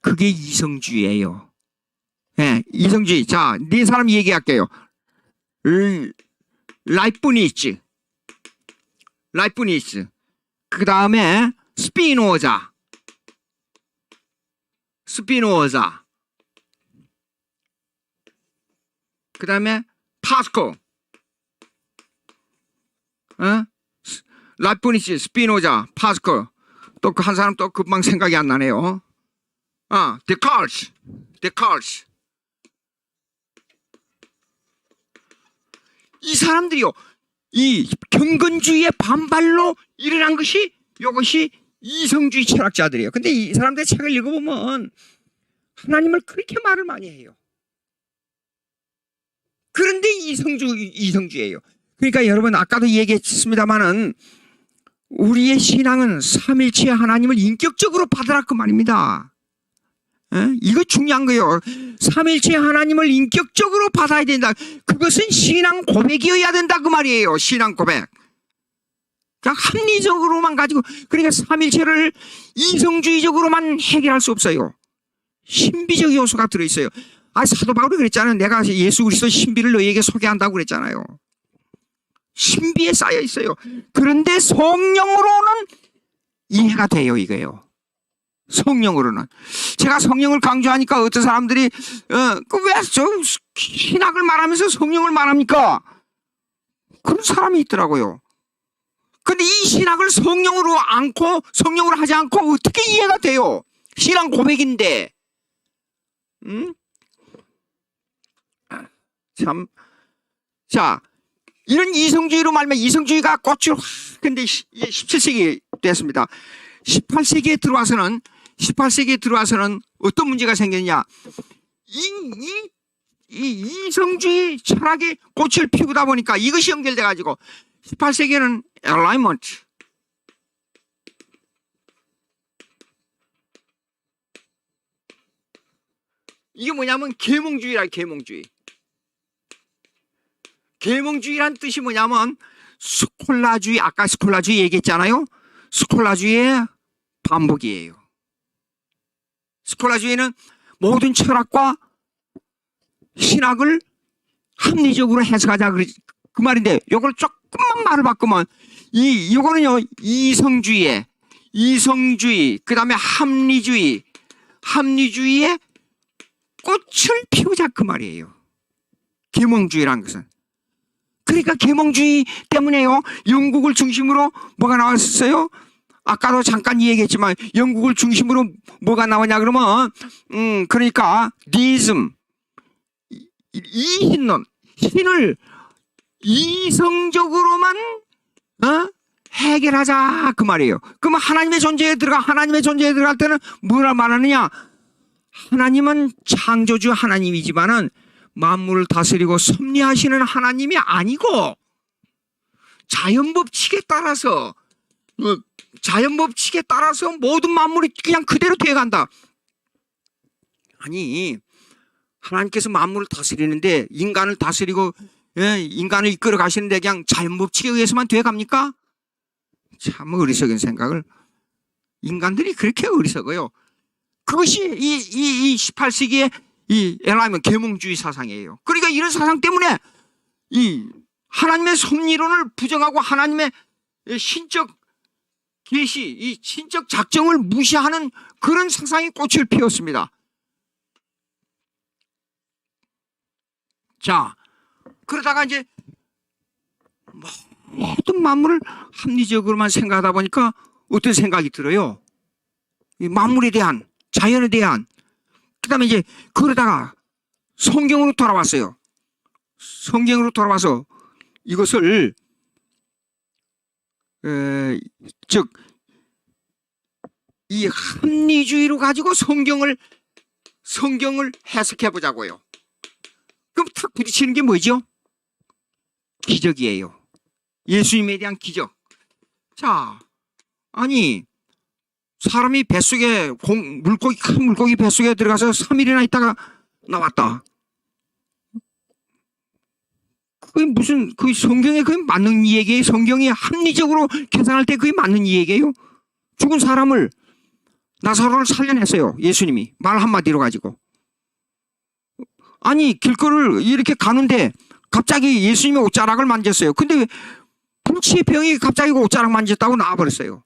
Speaker 1: 그게 이성주의예요. 이성주의. 자, 네 사람 얘기할게요. 라이프니츠. 그 다음에 스피노자. 그 다음에 파스코. 라이프니츠, 스피노자, 파스코. 또 그 한 사람 또 금방 생각이 안 나네요. 데카르트. 이 사람들이요. 이 경건주의의 반발로 일어난 것이 이것이 이성주의 철학자들이에요. 근데 이 사람들의 책을 읽어보면 하나님을 그렇게 말을 많이 해요. 그런데 이성주의예요. 그러니까 여러분 아까도 얘기했습니다마는 우리의 신앙은 삼일체 하나님을 인격적으로 받으라 그 말입니다. 이거 중요한 거예요. 삼일체 하나님을 인격적으로 받아야 된다. 그것은 신앙 고백이어야 된다 그 말이에요. 신앙 고백. 그냥 합리적으로만 가지고 그러니까 삼일체를 이성주의적으로만 해결할 수 없어요. 신비적 요소가 들어있어요. 사도 바울이 그랬잖아요. 내가 예수 그리스도 신비를 너희에게 소개한다고 그랬잖아요. 신비에 쌓여 있어요. 그런데 성령으로는 이해가 돼요, 이거예요. 성령으로는. 제가 성령을 강조하니까 어떤 사람들이 왜 저 신학을 말하면서 성령을 말합니까? 그런 사람이 있더라고요. 근데 이 신학을 성령으로 하지 않고 어떻게 이해가 돼요? 신앙 고백인데. 참. 자, 이런 이성주의로 말하면 이성주의가 꽃을 근데 17세기 됐습니다. 18세기에 들어와서는 어떤 문제가 생겼냐? 이 이성주의 철학의 꽃을 피우다 보니까 이것이 연결돼 가지고 18세기에는 alignment, 이게 뭐냐면 계몽주의라. 계몽주의란 뜻이 뭐냐면 스콜라주의, 아까 스콜라주의 얘기했잖아요. 스콜라주의의 반복이에요. 스콜라주의는 모든 철학과 신학을 합리적으로 해석하자 그 말인데, 요걸 조금만 말을 바꾸면 요거는요 이성주의, 그다음에 합리주의의 꽃을 피우자 그 말이에요. 계몽주의라는 것은. 그러니까 계몽주의 때문에요, 영국을 중심으로 뭐가 나왔어요? 아까도 잠깐 얘기했지만 영국을 중심으로 뭐가 나오냐 그러면 그러니까 니즘, 이신론, 신을 이성적으로만 해결하자 그 말이에요. 그러면 하나님의 존재에 들어갈 때는 뭐라 말하느냐? 하나님은 창조주 하나님이지만은 만물을 다스리고 섭리하시는 하나님이 아니고 자연 법칙에 따라서 모든 만물이 그냥 그대로 돼간다. 아니, 하나님께서 만물을 다스리는데 인간을 다스리고 인간을 이끌어 가시는데 그냥 자연 법칙에 의해서만 돼갑니까? 참 어리석은 생각을, 인간들이 그렇게 어리석어요. 그것이 이 18세기의 이 엘라이먼 계몽주의 사상이에요. 그러니까 이런 사상 때문에 이 하나님의 섭리론을 부정하고 하나님의 신적 계시, 이 신적 작정을 무시하는 그런 사상이 꽃을 피웠습니다. 자, 그러다가 이제 모든 만물을 합리적으로만 생각하다 보니까 어떤 생각이 들어요? 이 만물에 대한, 자연에 대한. 그 다음에 이제 그러다가 성경으로 돌아왔어요. 성경으로 돌아와서 이것을 즉 이 합리주의로 가지고 성경을 해석해 보자고요. 그럼 탁 부딪히는 게 뭐죠? 기적이에요. 예수님에 대한 기적. 자, 아니 사람이 뱃속에 큰 물고기 뱃속에 들어가서 3일이나 있다가 나왔다. 그게 무슨, 그 성경에 그게 맞는 얘기예요? 성경이 합리적으로 계산할 때 그게 맞는 얘기예요? 죽은 사람을, 나사로를 살려냈어요. 예수님이 말 한마디로 가지고. 아니 길거리를 이렇게 가는데 갑자기 예수님이 옷자락을 만졌어요. 근데 왜 불치의 병이 갑자기 옷자락 만졌다고 나와버렸어요?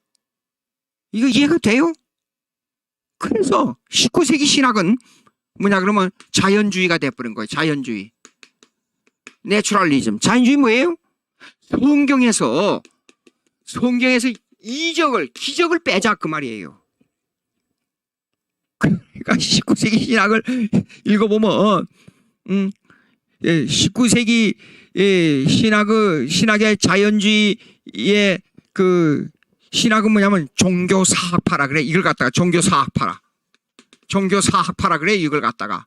Speaker 1: 이거 이해가 돼요? 그래서 19세기 신학은 뭐냐 그러면 자연주의가 돼버린 거예요. 자연주의, 내추럴리즘. 자연주의 뭐예요? 성경에서 기적을 빼자 그 말이에요. 그러니까 19세기 신학을 읽어보면 19세기 신학의 자연주의의 그 신학은 뭐냐면 종교사학파라 그래. 이걸 갖다가 종교사학파라 그래. 이걸 갖다가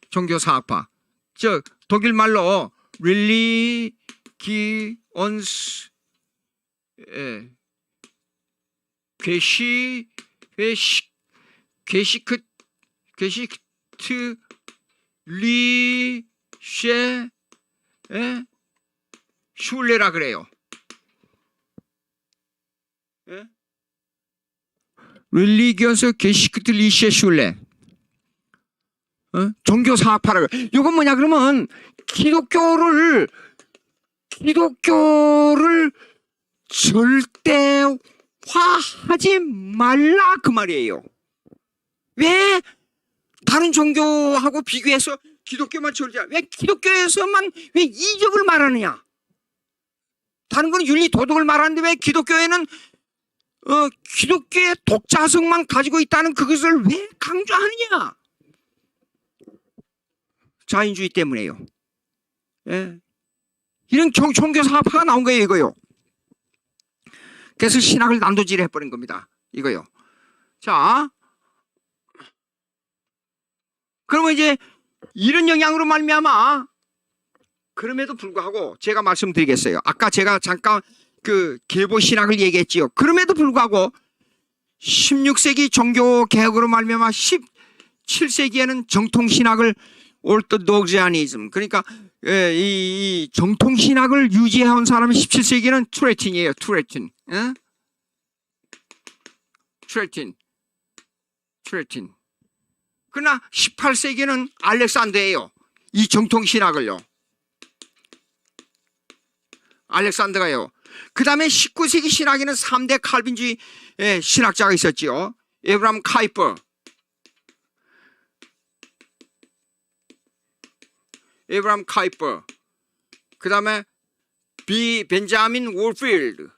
Speaker 1: 종교사학파. 저 독일 말로 religions, 게시크트 리셰 슐레라 그래요. 릴리기어스 게시크트 리셰 슐레. 종교사학파라. 이건 뭐냐 그러면 기독교를 절대화하지 말라 그 말이에요. 왜 다른 종교하고 비교해서 기독교만 왜 기독교에서만 왜 이적을 말하느냐? 다른 건 윤리 도덕을 말하는데 왜 기독교에는 기독교의 독자성만 가지고 있다는 그것을 왜 강조하느냐? 자인주의 때문에요. 예. 이런 종교 사파가 나온 거예요, 이거요. 그래서 신학을 난도질 해버린 겁니다. 이거요. 자, 그러면 이제 이런 영향으로 말미암아 그럼에도 불구하고 제가 말씀드리겠어요. 아까 제가 잠깐 그 계보 신학을 얘기했지요. 그럼에도 불구하고 16세기 종교 개혁으로 말미암아 17세기에는 정통 신학을 orthodoxianism, 그러니까 이 정통 신학을 유지해온 사람이 17세기는 투레틴이에요. 투레틴. 예? 투레틴. 그러나 18세기는 알렉산더예요. 이 정통 신학을요. 알렉산더가요. 그 다음에 19세기 신학에는 3대 칼빈주의 신학자가 있었지요. 에브람 카이퍼, 그 다음에 벤자민 월필드.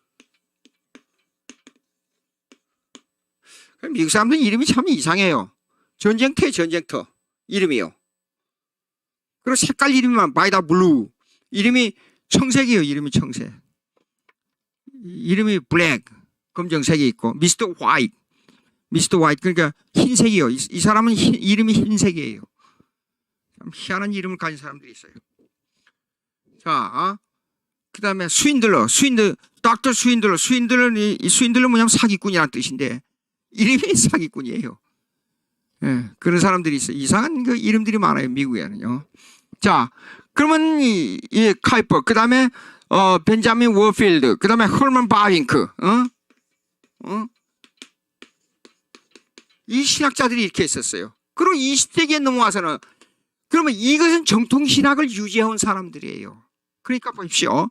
Speaker 1: 미국 사람들 이름이 참 이상해요. 전쟁터 이름이요. 그리고 색깔 이름만 바이다 블루. 이름이 청색이에요. 이름이 청색. 이름이 블랙, 검정색이 있고 미스터 화이트, 그러니까 흰색이요. 이 사람은 이름이 흰색이에요. 참 희한한 이름을 가진 사람들이 있어요. 자, 그 다음에 닥터 스윈들러 뭐냐면 사기꾼이라는 뜻인데 이름이 사기꾼이에요. 예, 그런 사람들이 있어요. 이상한 그 이름들이 많아요, 미국에는요. 자, 그러면 이 카이퍼, 그 다음에 벤자민 워필드, 그 다음에 헐먼 바윙크, 이 신학자들이 이렇게 있었어요. 그리고 20세기에 넘어와서는 그러면 이것은 정통 신학을 유지해온 사람들이에요. 그러니까 보십시오.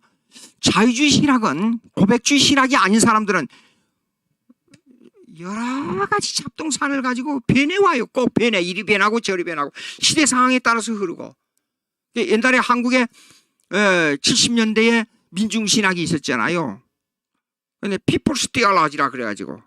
Speaker 1: 자유주의 신학은, 고백주의 신학이 아닌 사람들은 여러 가지 잡동사를 가지고 변해와요. 꼭 변해. 이리 변하고 저리 변하고 시대 상황에 따라서 흐르고. 옛날에 한국에 70년대에 민중신학이 있었잖아요. 근데 People's Theology라 그래가지고.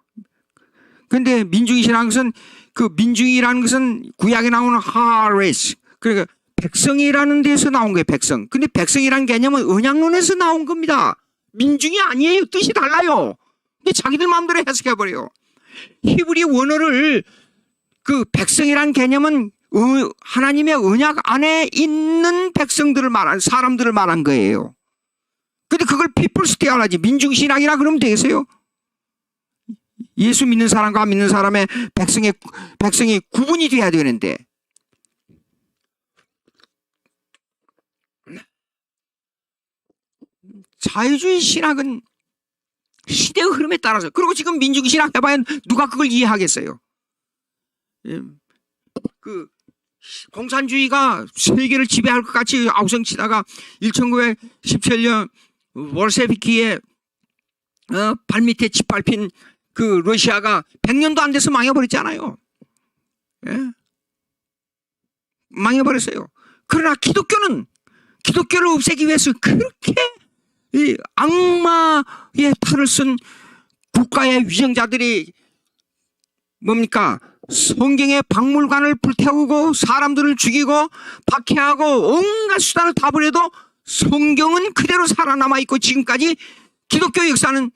Speaker 1: 근데 민중신학은 그 민중이라는 것은 구약에 나오는 하레스, 그러니까 백성이라는 데서 나온 거예요. 백성. 근데 백성이라는 개념은 언약론에서 나온 겁니다. 민중이 아니에요. 뜻이 달라요. 근데 자기들 마음대로 해석해버려요. 히브리 원어를 그 백성이라는 개념은 하나님의 언약 안에 있는 백성들을 말한, 사람들을 말한 거예요. 근데 그걸 People's Theology, 민중신학이라 그러면 되겠어요? 예수 믿는 사람과 안 믿는 사람의 백성이 구분이 돼야 되는데. 자유주의 신학은 시대의 흐름에 따라서, 그리고 지금 민중신학 해봐야 누가 그걸 이해하겠어요? 그 공산주의가 세계를 지배할 것 같이 아우성치다가 1917년 월세비키에 발밑에 짓밟힌 그 러시아가 100년도 안 돼서 망해버렸잖아요. 예? 망해버렸어요. 그러나 기독교를 없애기 위해서 그렇게 이 악마의 탈을 쓴 국가의 위정자들이 뭡니까? 성경의 박물관을 불태우고 사람들을 죽이고 박해하고 온갖 수단을 다 벌여도 성경은 그대로 살아남아 있고 지금까지 기독교 역사는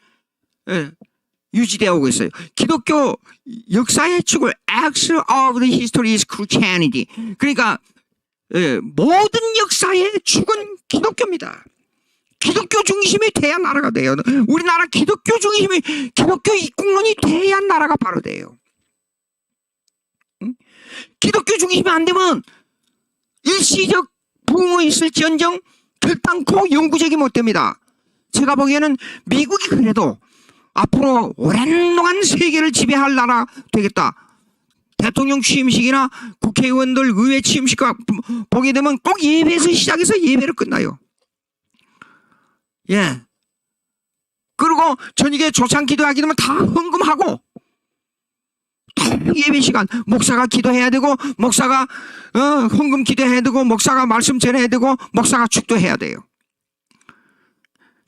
Speaker 1: 유지되어 오고 있어요. 기독교 역사의 축을 Axis of the history is Christianity. 그러니까 모든 역사의 축은 기독교입니다. 기독교 중심이 돼야 나라가 돼요. 우리나라 기독교 중심이, 기독교 입국론이 돼야 나라가 바로 돼요. 기독교 중심이 안 되면 일시적 부흥이 있을지언정 결단코 영구적이 못 됩니다. 제가 보기에는 미국이 그래도 앞으로 오랜 동안 세계를 지배할 나라 되겠다. 대통령 취임식이나 국회의원들 의회 취임식 보게 되면 꼭 예배에서 시작해서 예배로 끝나요. 예. 그리고 저녁에 조창 기도하게 되면 다 헌금하고 예배 시간 목사가 기도해야 되고 목사가 헌금 기도해야 되고 목사가 말씀 전해야 되고 목사가 축도해야 돼요.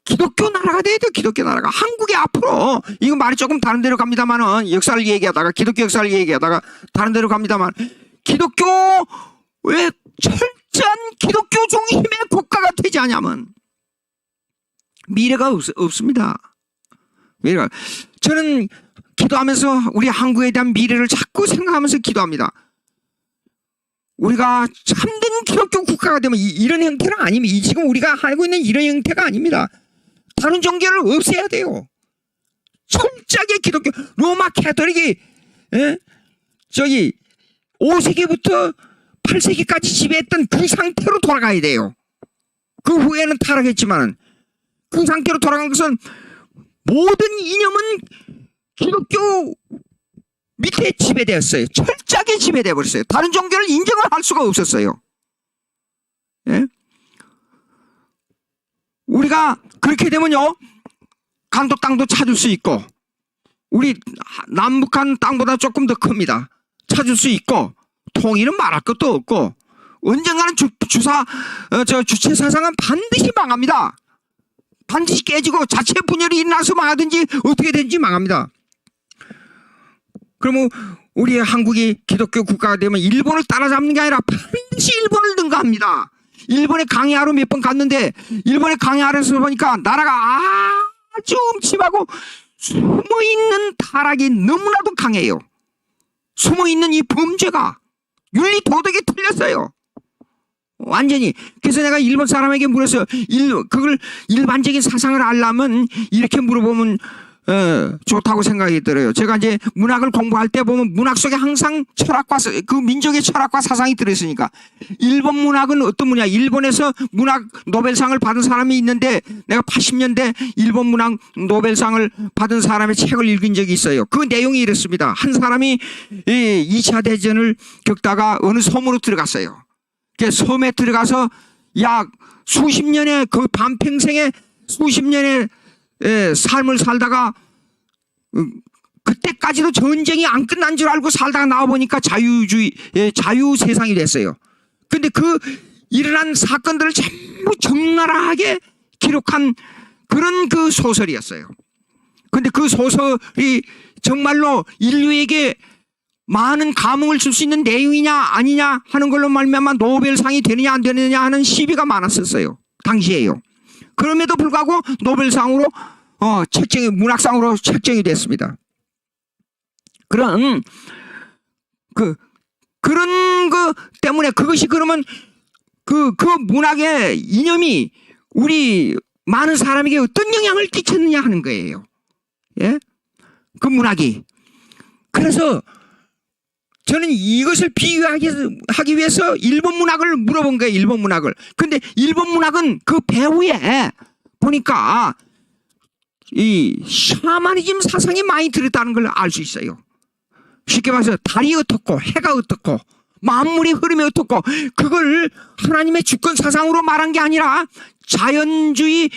Speaker 1: 기독교 나라가 돼야 돼요. 기독교 나라가. 한국이 앞으로, 이거 말이 조금 다른 데로 갑니다만은, 역사를 얘기하다가, 기독교 역사를 얘기하다가 다른 데로 갑니다만, 기독교의 철저한 기독교 중심의 국가가 되지 않냐면 미래가 없습니다. 미래가. 저는 기도하면서 우리 한국에 대한 미래를 자꾸 생각하면서 기도합니다. 우리가 참된 기독교 국가가 되면 이런 형태는 아닙니다. 지금 우리가 알고 있는 이런 형태가 아닙니다. 다른 종교를 없애야 돼요. 철저하게 기독교, 로마 캐톨릭이, 저기 5세기부터 8세기까지 지배했던 그 상태로 돌아가야 돼요. 그 후에는 타락했지만 그 상태로 돌아간 것은 모든 이념은 기독교 밑에 지배되었어요. 철저하게 지배되어 버렸어요. 다른 종교를 인정을 할 수가 없었어요. 예? 우리가 그렇게 되면요, 간도 땅도 찾을 수 있고, 우리 남북한 땅보다 조금 더 큽니다. 찾을 수 있고, 통일은 말할 것도 없고, 언젠가는 주체 사상은 반드시 망합니다. 반드시 깨지고 자체 분열이 일어나서 망하든지 어떻게 되든지 망합니다. 그러면 우리 한국이 기독교 국가가 되면 일본을 따라잡는 게 아니라 반드시 일본을 능가합니다. 일본에 강의하러 몇 번 갔는데, 일본에 강의하러서 보니까 나라가 아주 음침하고 숨어있는 타락이 너무나도 강해요. 숨어있는 이 범죄가, 윤리 도덕이 틀렸어요. 완전히. 그래서 내가 일본 사람에게 물었어요. 그걸 일반적인 사상을 알려면 이렇게 물어보면 좋다고 생각이 들어요. 제가 이제 문학을 공부할 때 보면 문학 속에 항상 철학과, 그 민족의 철학과 사상이 들어있으니까. 일본 문학은 어떤 문학? 일본에서 문학 노벨상을 받은 사람이 있는데, 내가 80년대 일본 문학 노벨상을 받은 사람의 책을 읽은 적이 있어요. 그 내용이 이렇습니다. 한 사람이 2차 대전을 겪다가 어느 섬으로 들어갔어요. 그 섬에 들어가서 약 수십 년의, 그 반평생의 수십 년의 삶을 살다가 그때까지도 전쟁이 안 끝난 줄 알고 살다가 나와보니까 자유 세상이 됐어요. 근데 그 일어난 사건들을 전부 적나라하게 기록한 그런 그 소설이었어요. 근데 그 소설이 정말로 인류에게 많은 감흥을 줄 수 있는 내용이냐 아니냐 하는 걸로 말미암아 노벨상이 되느냐 안 되느냐 하는 시비가 많았었어요. 당시에요. 그럼에도 불구하고 노벨상으로 문학상으로 책정이 됐습니다. 그런 거 때문에 그것이 그러면 그 문학의 이념이 우리 많은 사람에게 어떤 영향을 끼쳤느냐 하는 거예요. 예? 그 문학이. 그래서 저는 이것을 비유하기 위해서 일본 문학을 물어본 거예요. 일본 문학을. 근데 일본 문학은 그 배후에 보니까 이 샤머니즘 사상이 많이 들었다는 걸 알 수 있어요. 쉽게 말해서 달이 어떻고 해가 어떻고 만물의 흐름이 어떻고, 그걸 하나님의 주권 사상으로 말한 게 아니라 자연주의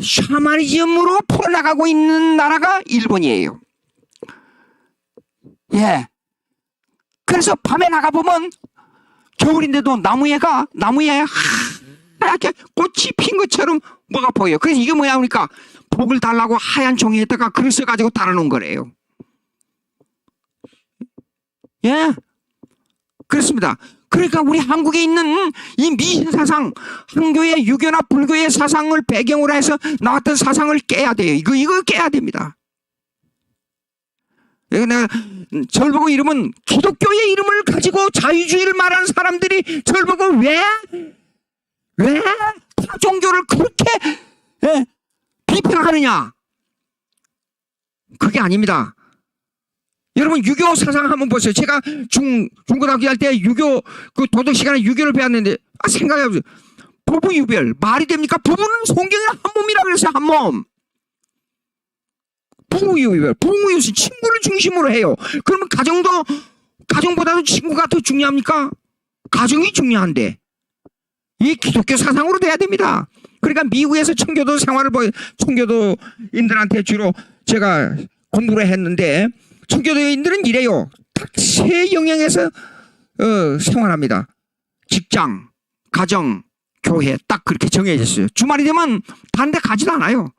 Speaker 1: 샤머니즘으로 풀어나가고 있는 나라가 일본이에요. 예. 그래서 밤에 나가보면 겨울인데도 나무에 하얗게 꽃이 핀 것처럼 뭐가 보여요. 그래서 이게 뭐야 그러니까 복을 달라고 하얀 종이에다가 글을 써가지고 달아놓은 거래요. 예, 그렇습니다. 그러니까 우리 한국에 있는 이 미신사상, 한교의 유교나 불교의 사상을 배경으로 해서 나왔던 사상을 깨야 돼요. 이거 깨야 됩니다. 내가 절 보고 이러면 기독교의 이름을 가지고 자유주의를 말하는 사람들이 절 보고 왜 타 종교를 그렇게 비평하느냐? 그게 아닙니다. 여러분 유교 사상 한번 보세요. 제가 중고등학교 할 때 유교 그 도덕 시간에 유교를 배웠는데 생각해보세요. 부부유별 말이 됩니까? 부부는 성경에 한 몸이라 그랬어요. 한 몸. 부부유별, 부부유신 친구를 중심으로 해요. 그러면 가정보다도 친구가 더 중요합니까? 가정이 중요한데 이 기독교 사상으로 돼야 됩니다. 그러니까 미국에서 청교도 생활을 청교도인들한테 주로 제가 공부를 했는데, 청교도인들은 이래요. 딱 세 영역에서 생활합니다. 직장, 가정, 교회 딱 그렇게 정해졌어요. 주말이 되면 다른 데 가지도 않아요.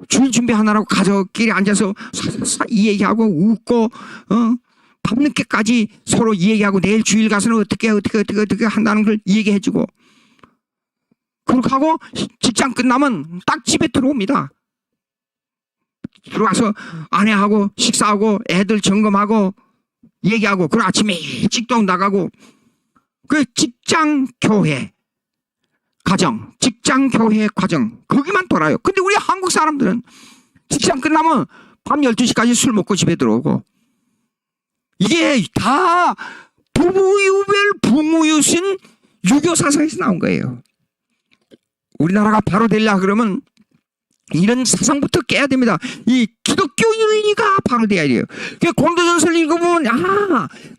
Speaker 1: 주일 준비하느라고 가족끼리 앉아서 이 얘기하고 웃고 밤늦게까지 서로 이 얘기하고 내일 주일 가서는 어떻게 한다는 걸 얘기해주고 그렇게 하고 직장 끝나면 딱 집에 들어옵니다. 들어와서 아내하고 식사하고 애들 점검하고 얘기하고 그리고 아침에 일찍 또 나가고 그 직장 교회 가정 직장 교회 과정 거기만 돌아요. 근데 우리 한국 사람들은 직장 끝나면 밤 12시까지 술 먹고 집에 들어오고 이게 다 부부유별 부무유신 유교 사상에서 나온 거예요. 우리나라가 바로 되려 그러면 이런 사상부터 깨야 됩니다. 이 기독교 윤리가 바로 돼야 돼요. 고린도전서를 읽어보면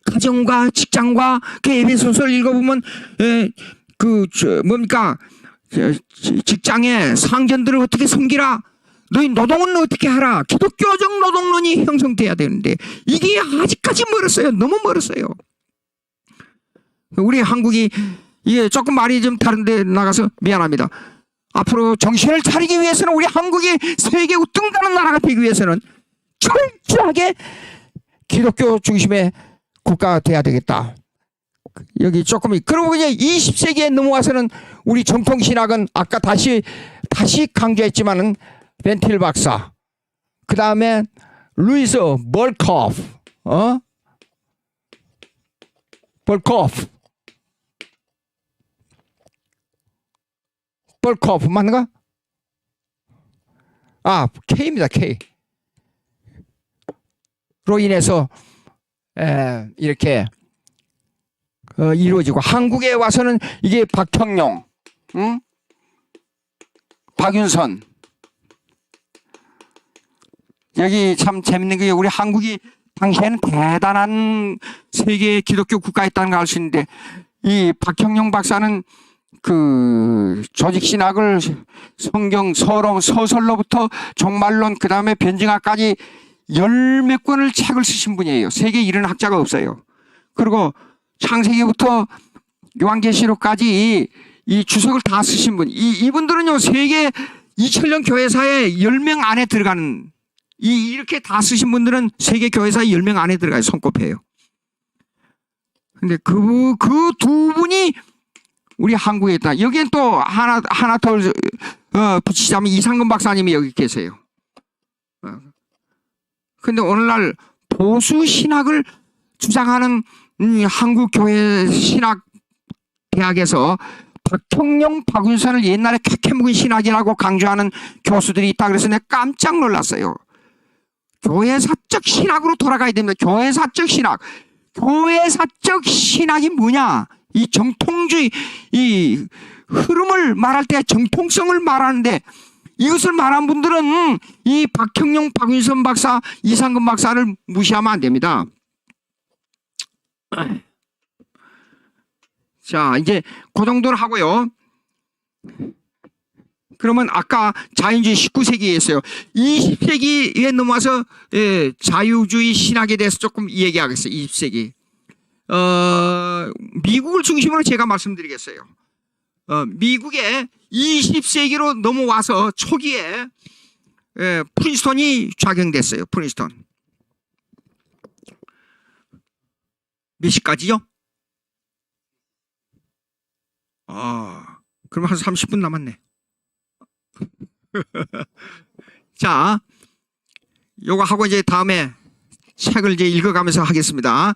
Speaker 1: 가정과 직장과 그 에베소서를 읽어보면 뭡니까 직장의 상전들을 어떻게 섬기라 너희 노동은 어떻게 하라 기독교적 노동론이 형성돼야 되는데 이게 아직까지 멀었어요. 너무 멀었어요. 우리 한국이 이게 조금 말이 좀 다른데 나가서 미안합니다. 앞으로 정신을 차리기 위해서는 우리 한국이 세계 우등가는 나라가 되기 위해서는 철저하게 기독교 중심의 국가가 돼야 되겠다. 여기 조금 그러고 이제 20세기에 넘어와서는 우리 정통신학은 아까 다시 강조했지만은 벤틸 박사 그 다음에 루이스 벌코프 벌코프 맞는가? K입니다. K. 로 인해서 이렇게 이루어지고 한국에 와서는 이게 박형룡, 박윤선 여기 참 재밌는 게 우리 한국이 당시에는 대단한 세계 기독교 국가였다는 걸 알 수 있는데 이 박형룡 박사는 그 조직신학을 성경, 서론, 서설로부터 종말론 그 다음에 변증학까지 열 몇 권을 책을 쓰신 분이에요. 세계에 이런 학자가 없어요. 그리고 창세기부터 요한계시록까지 이 주석을 다 쓰신 분. 이분들은요 세계 2000년 교회사에 10명 안에 들어가는 이렇게 다 쓰신 분들은 세계 교회사에 10명 안에 들어가요. 손꼽혀요. 근데 그 두 분이 우리 한국에 있다. 여기엔 또 하나 더 붙이자면 이상근 박사님이 여기 계세요. 근데 오늘날 보수 신학을 주장하는 한국 교회 신학 대학에서 박형룡, 박윤선을 옛날에 캐캐묵은 신학이라고 강조하는 교수들이 있다. 그래서 내가 깜짝 놀랐어요. 교회사적 신학으로 돌아가야 됩니다. 교회사적 신학. 교회사적 신학이 뭐냐? 이 정통주의, 이 흐름을 말할 때 정통성을 말하는데 이것을 말한 분들은 이 박형룡, 박윤선 박사, 이상근 박사를 무시하면 안 됩니다. 자, 이제 그 정도로 하고요. 그러면 아까 자연주의 19세기에 했어요. 20세기에 넘어와서 자유주의 신학에 대해서 조금 얘기하겠어요. 20세기. 미국을 중심으로 제가 말씀드리겠어요. 미국에 20세기로 넘어와서 초기에 프린스턴이 작용됐어요. 프린스턴. 몇 시까지요? 그럼 한 30분 남았네. 자, 요거 하고 이제 다음에 책을 이제 읽어가면서 하겠습니다.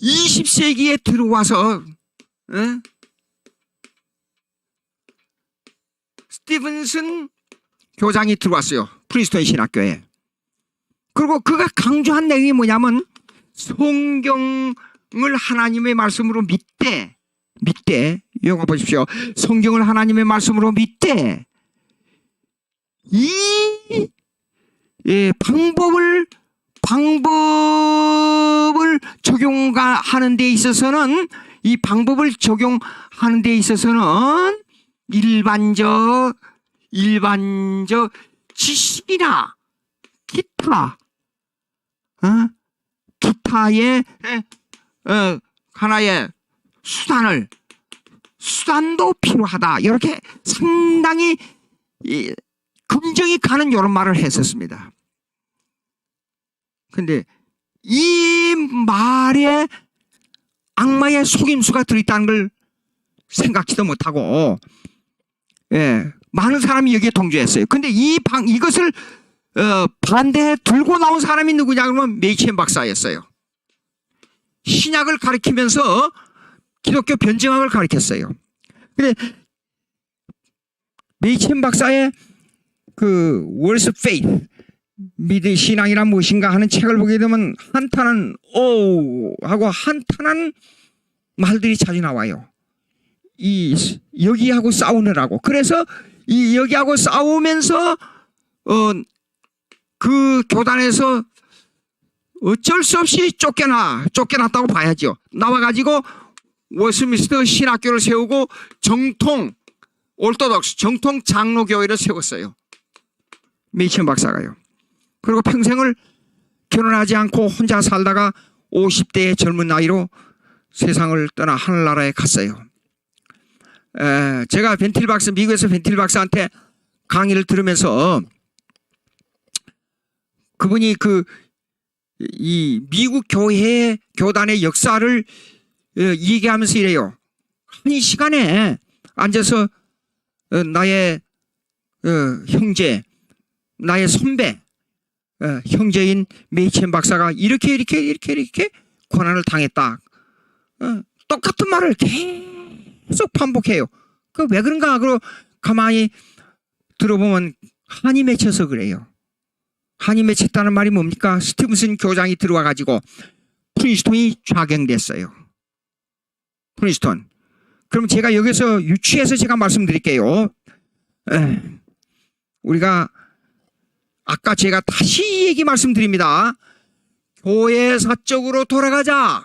Speaker 1: 20세기에 들어와서 스티븐슨 교장이 들어왔어요. 프린스턴 신학교에. 그리고 그가 강조한 내용이 뭐냐면 성경을 하나님의 말씀으로 믿되 이거 보십시오. 성경을 하나님의 말씀으로 믿되 이 방법을 적용하는 데 있어서는 이 방법을 적용하는 데 있어서는 일반적 지식이나 기타의 하나의 수단을 수단도 필요하다. 이렇게 상당히 금정이 가는 이런 말을 했었습니다. 근데 이 말에 악마의 속임수가 들어있다는 걸 생각지도 못하고, 많은 사람이 여기에 동조했어요. 근데 이것을 반대에 들고 나온 사람이 누구냐 그러면 메이첸 박사였어요. 신약을 가리키면서 기독교 변증학을 가리켰어요. 근데 메이첸 박사의 그 Words of Faith, 믿의 신앙이란 무엇인가 하는 책을 보게 되면 한탄한 오 하고 한탄한 말들이 자주 나와요. 여기하고 싸우느라고. 그래서 여기하고 싸우면서 그 교단에서 어쩔 수 없이 쫓겨났다고 봐야죠. 나와가지고 웨스트민스터 신학교를 세우고 정통 올토독스 정통 장로교회를 세웠어요. 메이천 박사가요. 그리고 평생을 결혼하지 않고 혼자 살다가 50대의 젊은 나이로 세상을 떠나 하늘나라에 갔어요. 제가 벤틸 박사, 미국에서 벤틸 박사한테 강의를 들으면서 그분이 이 미국 교회 교단의 역사를 얘기하면서 이래요. 한 시간에 앉아서 나의 형제, 나의 선배, 형제인 메이첸 박사가 이렇게 고난을 당했다. 똑같은 말을 계속 반복해요. 그 왜 그런가? 그러고 가만히 들어보면 한이 맺혀서 그래요. 한이 맺혔다는 말이 뭡니까? 스티븐슨 교장이 들어와 가지고 프린스톤이 좌경됐어요. 프린스톤. 그럼 제가 여기서 유추해서 제가 말씀드릴게요. 우리가 아까 제가 다시 말씀드립니다. 교회사적으로 돌아가자.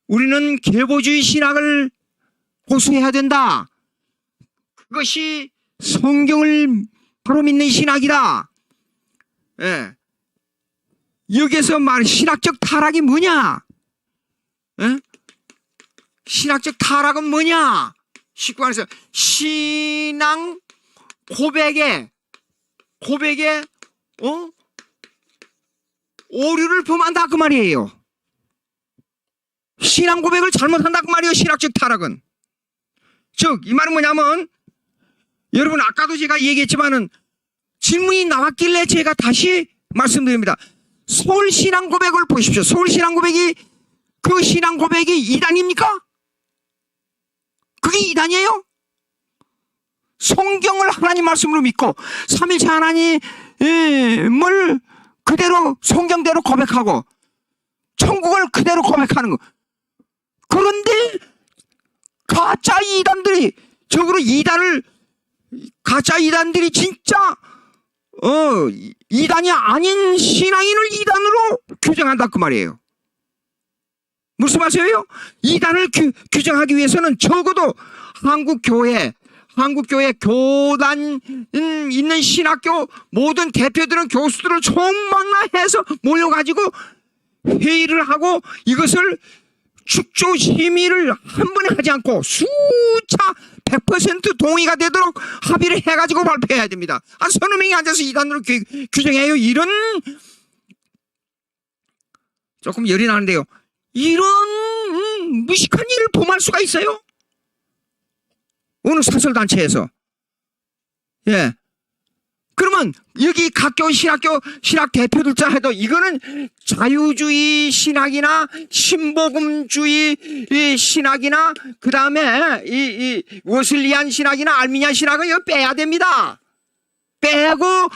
Speaker 1: 우리는 계보주의 신학을 호소해야 된다. 그것이 성경을 바로 믿는 신학이다. 여기서 신학적 타락이 뭐냐? 신학적 타락은 뭐냐? 19안에서 신앙 고백에 오류를 범한다 그 말이에요. 신앙 고백을 잘못한다 그 말이에요. 신학적 타락은. 즉 이 말은 뭐냐면 여러분 아까도 제가 얘기했지만은 질문이 나왔길래 제가 다시 말씀드립니다. 서울 신앙 고백을 보십시오. 서울 신앙 고백이 그 신앙 고백이 이단입니까? 그게 이단이에요? 성경을 하나님 말씀으로 믿고 삼위일체 하나님을 그대로 성경대로 고백하고 천국을 그대로 고백하는 거. 그런데 가짜 이단들이 적으로 가짜 이단들이 진짜 이단이 아닌 신앙인을 이단으로 규정한다 그 말이에요. 무슨 말이에요? 이단을 규정하기 위해서는 적어도 한국교회 교단 있는 신학교 모든 대표들은 교수들을 총망라해서 모여가지고 회의를 하고 이것을 축조 심의를 한 번에 하지 않고 수차 100% 동의가 되도록 합의를 해가지고 발표해야 됩니다. 한 서너 명이 앉아서 이단으로 규정해요. 이런 조금 열이 나는데요. 이런 무식한 일을 범할 수가 있어요? 어느 사설단체에서. 그러면 여기 각교 신학 대표들자 해도 이거는 자유주의 신학이나 신복음주의 신학이나 그 다음에 이 웨슬리안 신학이나 알미니안 신학은 이거 빼야 됩니다. 빼고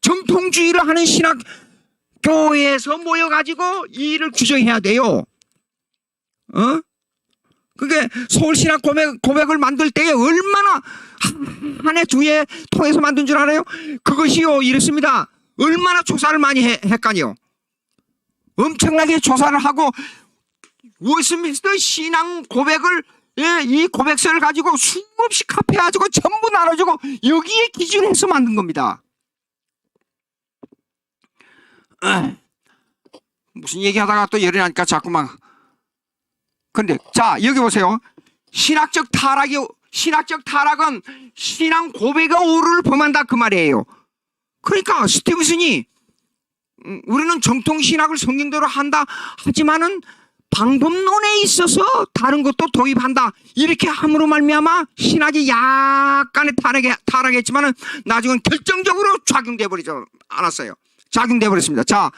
Speaker 1: 정통주의를 하는 신학 교회에서 모여가지고 이 일을 규정해야 돼요. 그게 서울신학 고백을 만들 때에 얼마나 한 해 두 해 통해서 만든 줄 알아요? 그것이요 이렇습니다. 얼마나 조사를 많이 했까요? 엄청나게 조사를 하고 웨스트민스터 신앙 고백을 이 고백서를 가지고 수없이 카피해가지고 전부 나눠주고 여기에 기준해서 만든 겁니다. 무슨 얘기하다가 또 열이 나니까 자꾸만. 근데 자 여기 보세요. 신학적 타락은 신앙 고백의 오류를 범한다 그 말이에요. 그러니까 스티븐슨이 우리는 정통 신학을 성경대로 한다 하지만은 방법론에 있어서 다른 것도 도입한다 이렇게 함으로 말미암아 신학이 약간의 타락했지만은 나중엔 결정적으로 작용돼 버리지 않았어요. 작용돼 버렸습니다. 자,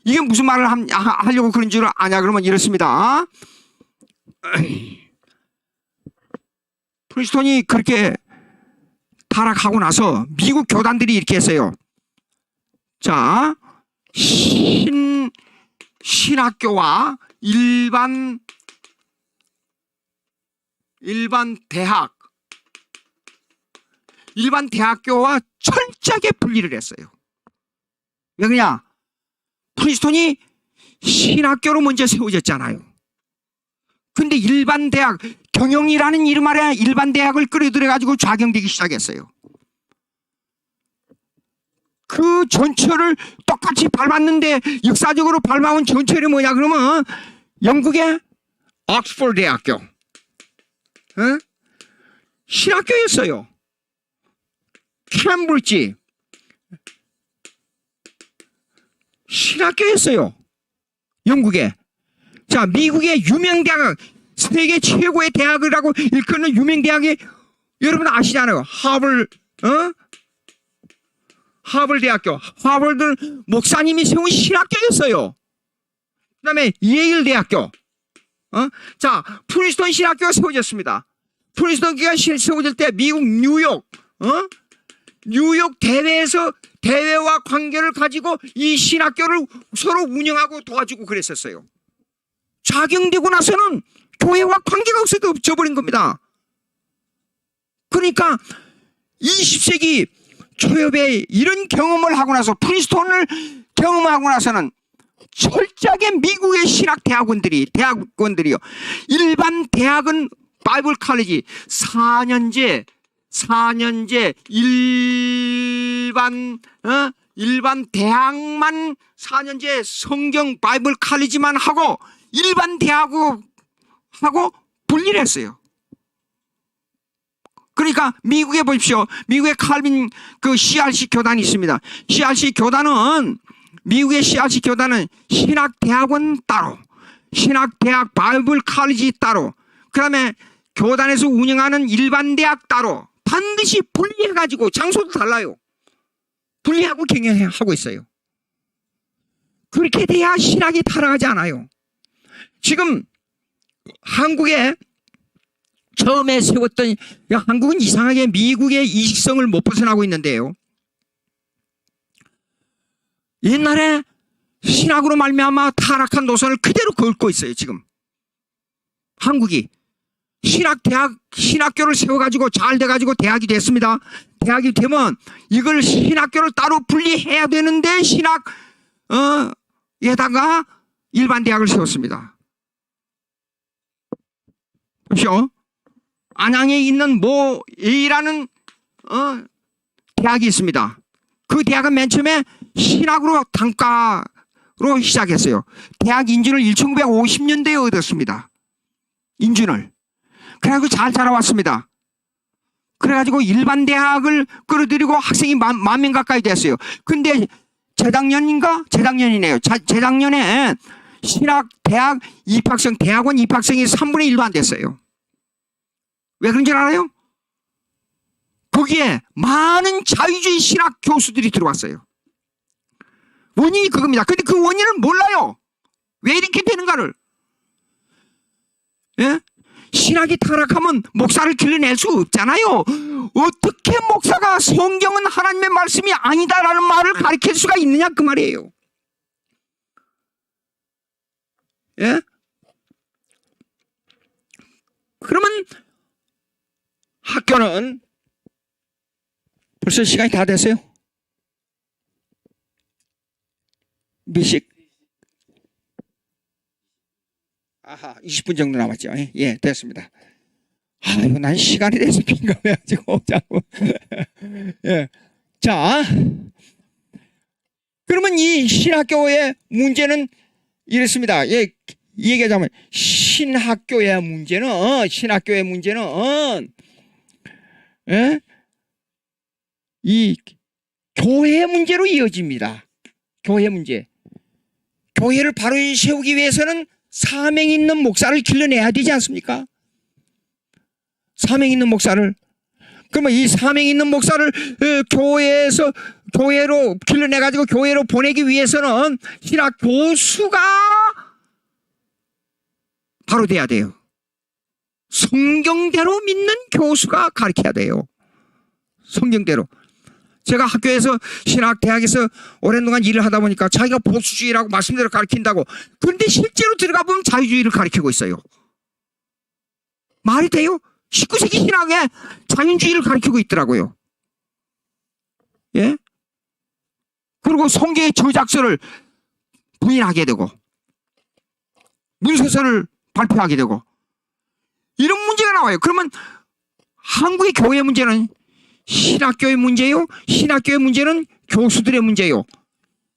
Speaker 1: 이게 무슨 말을 하려고 그런 줄 아냐 그러면 이렇습니다. 프리스톤이 그렇게 타락하고 나서 미국 교단들이 이렇게 했어요. 자, 신학교와 일반 대학교와 철저하게 분리를 했어요. 왜 그러냐? 프리스톤이 신학교로 먼저 세워졌잖아요. 근데 일반 대학, 경영이라는 이름 아래 일반 대학을 끌어들여가지고 좌경되기 시작했어요. 그 전철을 똑같이 밟았는데 역사적으로 밟아온 전철이 뭐냐 그러면 영국의 옥스퍼드 대학교 신학교였어요. 캠브리지 신학교였어요. 영국에. 자, 미국의 유명 대학, 세계 최고의 대학이라고 일컫는 유명 대학이 여러분 아시잖아요. 하버드 대학교. 하버드 목사님이 세운 신학교였어요. 그 다음에 예일 대학교. 자, 프린스턴 신학교가 세워졌습니다. 프린스턴가 세워질 때 미국 뉴욕 대회와 관계를 가지고 이 신학교를 서로 운영하고 도와주고 그랬었어요. 작용되고 나서는 교회와 관계가 없어져 버린 겁니다. 그러니까 20세기 초엽에 이런 경험을 하고 나서 프린스턴을 경험하고 나서는 철저하게 미국의 신학 대학원들이요. 일반 대학은 바이블 칼리지 4년제 일반 대학만 4년제 성경 바이블 칼리지만 하고 일반 대학하고 분리를 했어요. 그러니까 미국에 보십시오. 미국의 칼빈 그 CRC 교단이 있습니다. 미국의 CRC 교단은 신학대학원 따로, 신학대학 바이블 칼리지 따로, 그 다음에 교단에서 운영하는 일반 대학 따로 반드시 분리해가지고 장소도 달라요. 분리하고 경영하고 있어요. 그렇게 돼야 신학이 타락하지 않아요. 지금 한국에 처음에 세웠던 한국은 이상하게 미국의 이식성을 못 벗어나고 있는데요. 옛날에 신학으로 말미암아 타락한 노선을 그대로 걷고 있어요. 지금 한국이 신학교를 세워가지고 잘 돼가지고 대학이 됐습니다. 대학이 되면 이걸 신학교를 따로 분리해야 되는데 에다가 일반 대학을 세웠습니다. 보십시오. 안양에 있는 A라는 대학이 있습니다. 그 대학은 맨 처음에 신학으로 단과로 시작했어요. 대학 인준을 1950년대에 얻었습니다. 인준을. 그래가지고 잘 자라왔습니다. 그래가지고 일반 대학을 끌어들이고 학생이 10,000명 가까이 됐어요. 근데 재작년이네요. 재작년에 신학 대학 입학생, 대학원 입학생이 3분의 1도 안 됐어요. 왜 그런 줄 알아요? 거기에 많은 자유주의 신학 교수들이 들어왔어요. 원인이 그겁니다. 근데 그 원인을 몰라요. 왜 이렇게 되는가를. 예? 신학이 타락하면 목사를 길러낼 수 없잖아요. 어떻게 목사가 성경은 하나님의 말씀이 아니다라는 말을 가르칠 수가 있느냐 그 말이에요. 예? 그러면 학교는 벌써 시간이 다 됐어요? 몇 시? 아하, 20분 정도 남았죠. 예, 됐습니다. 아유, 난 시간이 돼서 민감해가지고 자꾸. 예. 자, 그러면 이 신학교의 문제는 이렇습니다. 예, 얘기하자면 신학교의 문제는 이 교회 문제로 이어집니다. 교회 문제. 교회를 바로 세우기 위해서는 사명 있는 목사를 길러내야 되지 않습니까? 사명 있는 목사를. 그러면 이 사명 있는 목사를 교회로 길러내가지고 교회로 보내기 위해서는 신학 교수가 바로 돼야 돼요. 성경대로 믿는 교수가 가르쳐야 돼요. 성경대로. 제가 학교에서 신학대학에서 오랜 동안 일을 하다 보니까 자기가 보수주의라고 말씀대로 가르친다고. 그런데 실제로 들어가 보면 자유주의를 가르치고 있어요. 말이 돼요? 19세기 신학에 자유주의를 가르치고 있더라고요. 예? 그리고 성경의 저작서를 부인하게 되고 문서서를 발표하게 되고 이런 문제가 나와요. 그러면 한국의 교회 문제는 신학교의 문제요, 신학교의 문제는 교수들의 문제요.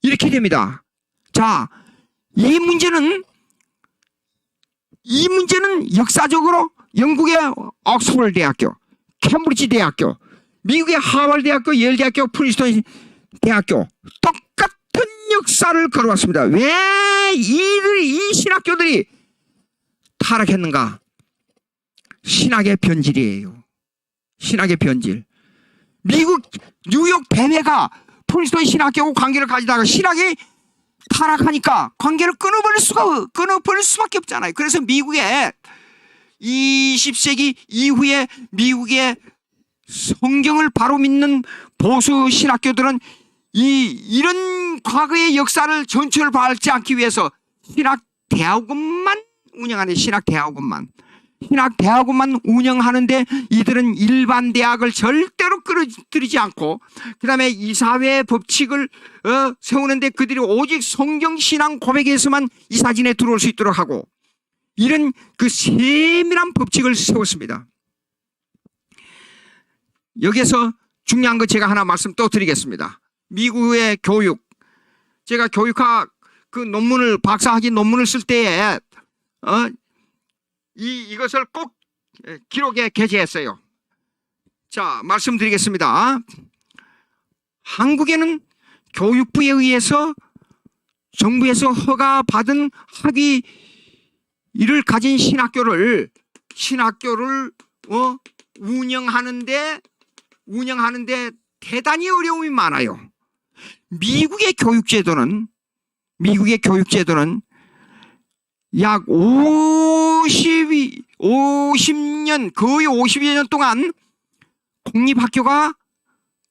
Speaker 1: 이렇게 됩니다. 자, 이 문제는 역사적으로 영국의 옥스퍼드 대학교, 캠브리지 대학교, 미국의 하버드 대학교, 예일 대학교, 프린스턴 대학교 똑같은 역사를 걸어왔습니다. 왜 이 신학교들이 타락했는가? 신학의 변질이에요. 신학의 변질. 미국 뉴욕 대회가 프린스턴 신학교하고 관계를 가지다가 신학이 타락하니까 관계를 끊어버릴 수밖에 없잖아요. 그래서 미국의 20세기 이후에 미국의 성경을 바로 믿는 보수 신학교들은 이런 과거의 역사를 전체를 밟지 않기 위해서 신학대학원만 운영하는 신학대학원만 운영하는데 이들은 일반 대학을 절대로 끌어들이지 않고 그 다음에 이사회 법칙을 세우는데 그들이 오직 성경신앙 고백에서만 이사진에 들어올 수 있도록 하고 이런 그 세밀한 법칙을 세웠습니다. 여기서 중요한 거 제가 하나 말씀 또 드리겠습니다. 미국의 교육, 제가 교육학 그 논문을 박사학위 논문을 쓸 때에 이것을 꼭 기록에 게재했어요. 자, 말씀드리겠습니다. 한국에는 교육부에 의해서 정부에서 허가받은 학위를 가진 신학교를 운영하는데 대단히 어려움이 많아요. 미국의 교육제도는 약 50년, 거의 50여 년 동안 공립학교가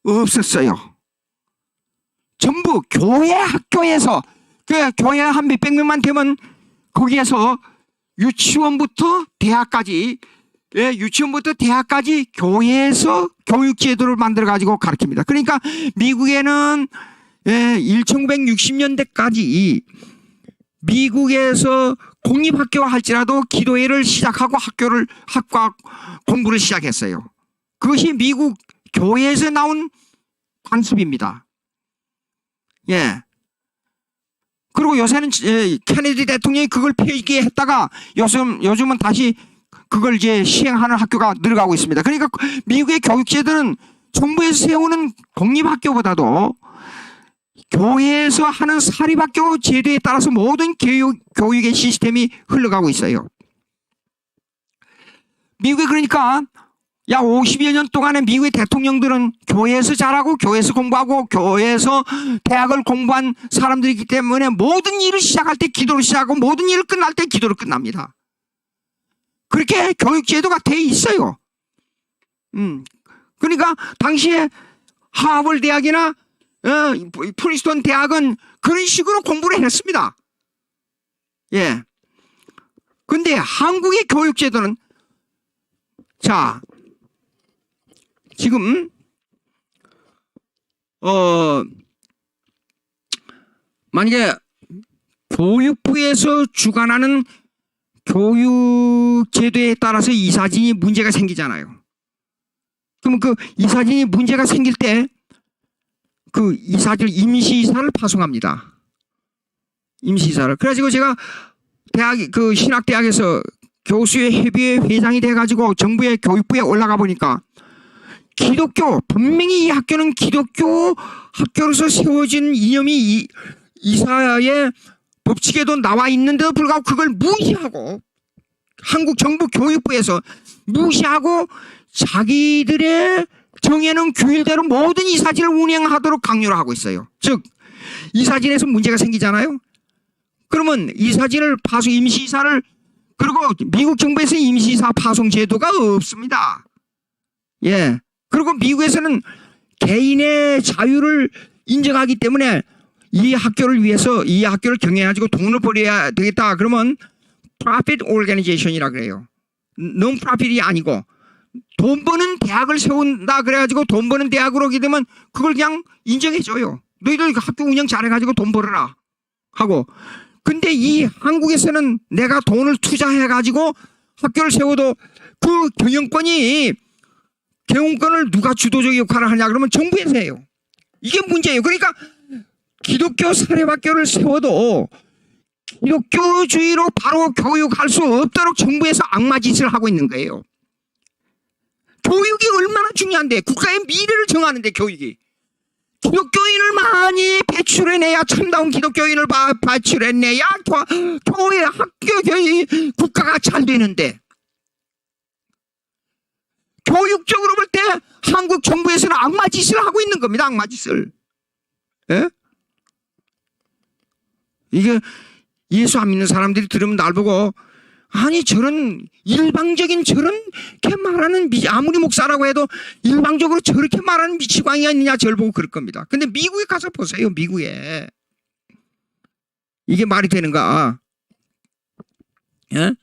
Speaker 1: 없었어요. 전부 교회 학교에서, 그 교회 한 몇백 명만 되면 거기에서 유치원부터 대학까지 교회에서 교육제도를 만들어가지고 가르칩니다. 그러니까 미국에는 1960년대까지 미국에서 공립학교와 할지라도 기도회를 시작하고 학과 공부를 시작했어요. 그것이 미국 교회에서 나온 관습입니다. 예. 그리고 요새는 케네디 대통령이 그걸 폐기했다가 요즘은 다시 그걸 이제 시행하는 학교가 늘어가고 있습니다. 그러니까 미국의 교육제도는 정부에서 세우는 공립학교보다도 교회에서 하는 사립학교 제도에 따라서 모든 교육의 시스템이 흘러가고 있어요. 미국에 그러니까 약 50여 년 동안에 미국의 대통령들은 교회에서 자라고 교회에서 공부하고 교회에서 대학을 공부한 사람들이기 때문에 모든 일을 시작할 때 기도로 시작하고 모든 일을 끝날 때 기도로 끝납니다. 그렇게 교육제도가 돼 있어요. 그러니까 당시에 하버드 대학이나 프린스턴 대학은 그런 식으로 공부를 했습니다. 예. 근데 한국의 교육제도는 자, 지금 만약에 교육부에서 주관하는 교육제도에 따라서 이사진이 문제가 생기잖아요. 그럼 그 이사진이 문제가 생길 때 그 임시이사를 파송합니다. 임시이사를. 그래가지고 제가 대학 그 신학대학에서 교수의 협의회 회장이 돼가지고 정부의 교육부에 올라가 보니까 기독교, 분명히 이 학교는 기독교 학교로서 세워진 이념이 이사의 법칙에도 나와 있는데도 불구하고 그걸 무시하고 한국 정부 교육부에서 무시하고 자기들의 정해놓은 규율대로 모든 이사진을 운영하도록 강요를 하고 있어요. 즉 이사진에서 문제가 생기잖아요. 그러면 이사진을 파송, 임시이사를, 그리고 미국 정부에서 임시이사 파송 제도가 없습니다. 예. 그리고 미국에서는 개인의 자유를 인정하기 때문에 이 학교를 위해서 이 학교를 경영해가지고 돈을 벌여야 되겠다. 그러면 profit organization이라 그래요. non-profit이 아니고 돈 버는 대학을 세운다 그래가지고 돈 버는 대학으로 오게 되면 그걸 그냥 인정해줘요. 너희들 학교 운영 잘해가지고 돈 벌어라 하고. 근데 이 한국에서는 내가 돈을 투자해가지고 학교를 세워도 그 경영권을 누가 주도적 역할을 하냐 그러면 정부에서 해요. 이게 문제예요. 그러니까 기독교 사립학교를 세워도 기독교주의로 바로 교육할 수 없도록 정부에서 악마짓을 하고 있는 거예요. 교육이 얼마나 중요한데, 국가의 미래를 정하는데 교육이. 기독교인을 많이 배출해내야, 참다운 기독교인을 배출해내야 교회, 학교, 교회, 국가가 잘 되는데, 교육적으로 볼 때 한국 정부에서는 악마짓을 하고 있는 겁니다. 악마짓을. 예? 이게 예수 안 믿는 사람들이 들으면 날 보고, 아니 저런 일방적인 저렇게 말하는 아무리 목사라고 해도 일방적으로 저렇게 말하는 미치광이가 있느냐 저를 보고 그럴 겁니다. 근데 미국에 가서 보세요. 미국에 이게 말이 되는가? 예?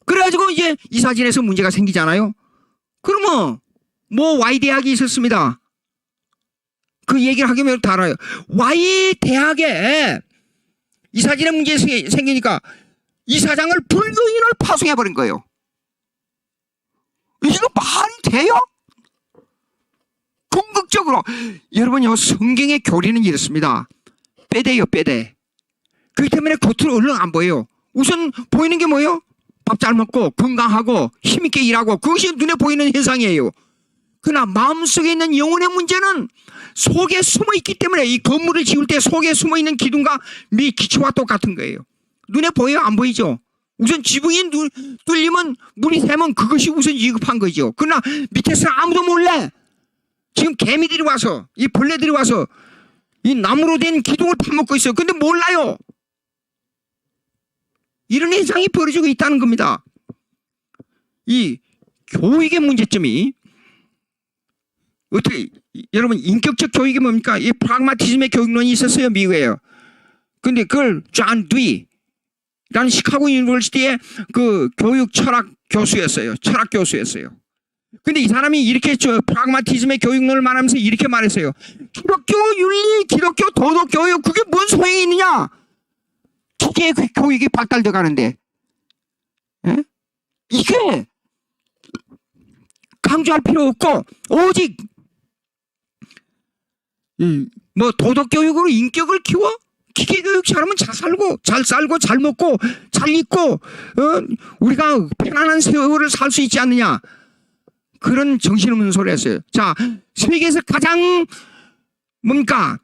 Speaker 1: 그래가지고 이제 이사진에서 문제가 생기잖아요. 그러면 뭐 Y 대학이 있었습니다. 그 얘기를 하기면 다 알아요. Y 대학에 이사진에 문제 생기니까 이사장을 불교인을 파송해버린 거예요. 이거 말이 돼요? 궁극적으로 여러분요, 성경의 교리는 이렇습니다. 빼대요, 빼대. 그렇기 때문에 겉으로 얼른 안 보여요. 우선 보이는 게 뭐예요? 밥 잘 먹고 건강하고 힘있게 일하고, 그것이 눈에 보이는 현상이에요. 그러나 마음속에 있는 영혼의 문제는 속에 숨어있기 때문에, 이 건물을 지을 때 속에 숨어있는 기둥과 기초와 똑같은 거예요. 눈에 보여요? 안 보이죠? 우선 지붕이 뚫리면 물이 새면 그것이 우선 위급한 거죠. 그러나 밑에서 아무도 몰래 지금 개미들이 와서, 이 벌레들이 와서 이 나무로 된 기둥을 파먹고 있어요. 근데 몰라요. 이런 현상이 벌어지고 있다는 겁니다. 이 교육의 문제점이 어떻게, 여러분 인격적 교육이 뭡니까? 이 프라그마티즘의 교육론이 있었어요, 미국에요. 근데 그걸 존 듀이 라는 시카고 유니버시티의 그 교육 철학 교수였어요. 철학 교수였어요. 근데 이 사람이 이렇게 프라그마티즘의 교육론을 말하면서 이렇게 말했어요. 기독교 윤리, 기독교 도덕 교육, 그게 뭔 소용이 있느냐? 기계 교육이 발달돼 가는데, 예? 이게 강조할 필요 없고 오직 뭐 도덕 교육으로 인격을 키워? 기계 교육 잘하면 잘 살고 잘 먹고 잘 입고 우리가 편안한 세월을 살 수 있지 않느냐, 그런 정신없는 소리 했어요. 자, 세계에서 가장 뭡니까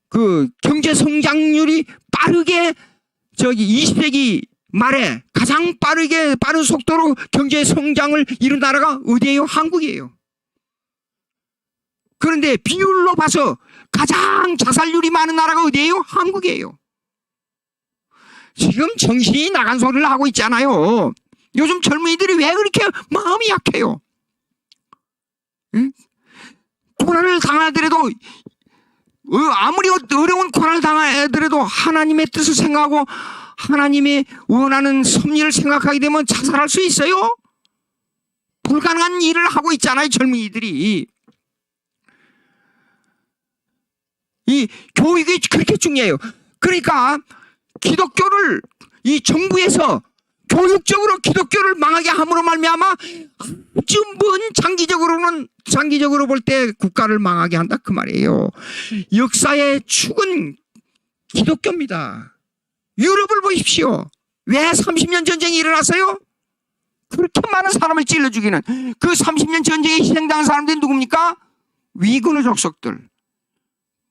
Speaker 1: 그 경제 성장률이 빠르게 20세기 말에 가장 빠른 속도로 경제 성장을 이룬 나라가 어디예요? 한국이에요. 그런데 비율로 봐서 가장 자살률이 많은 나라가 어디예요? 한국이에요. 지금 정신이 나간 소리를 하고 있잖아요. 요즘 젊은이들이 왜 그렇게 마음이 약해요? 응? 고난을 당하더라도, 아무리 어려운 고난을 당하더라도 하나님의 뜻을 생각하고 하나님이 원하는 섭리를 생각하게 되면 자살할 수 있어요? 불가능한 일을 하고 있잖아요, 젊은이들이. 이 교육이 그렇게 중요해요. 그러니까 기독교를, 이 정부에서 교육적으로 기독교를 망하게 함으로 말미암아 아주 먼 장기적으로 볼 때 국가를 망하게 한다, 그 말이에요. 역사의 축은 기독교입니다. 유럽을 보십시오. 왜 30년 전쟁이 일어났어요? 그렇게 많은 사람을 찔러 죽이는 그 30년 전쟁에 희생당한 사람들이 누굽니까? 위그너 족속들,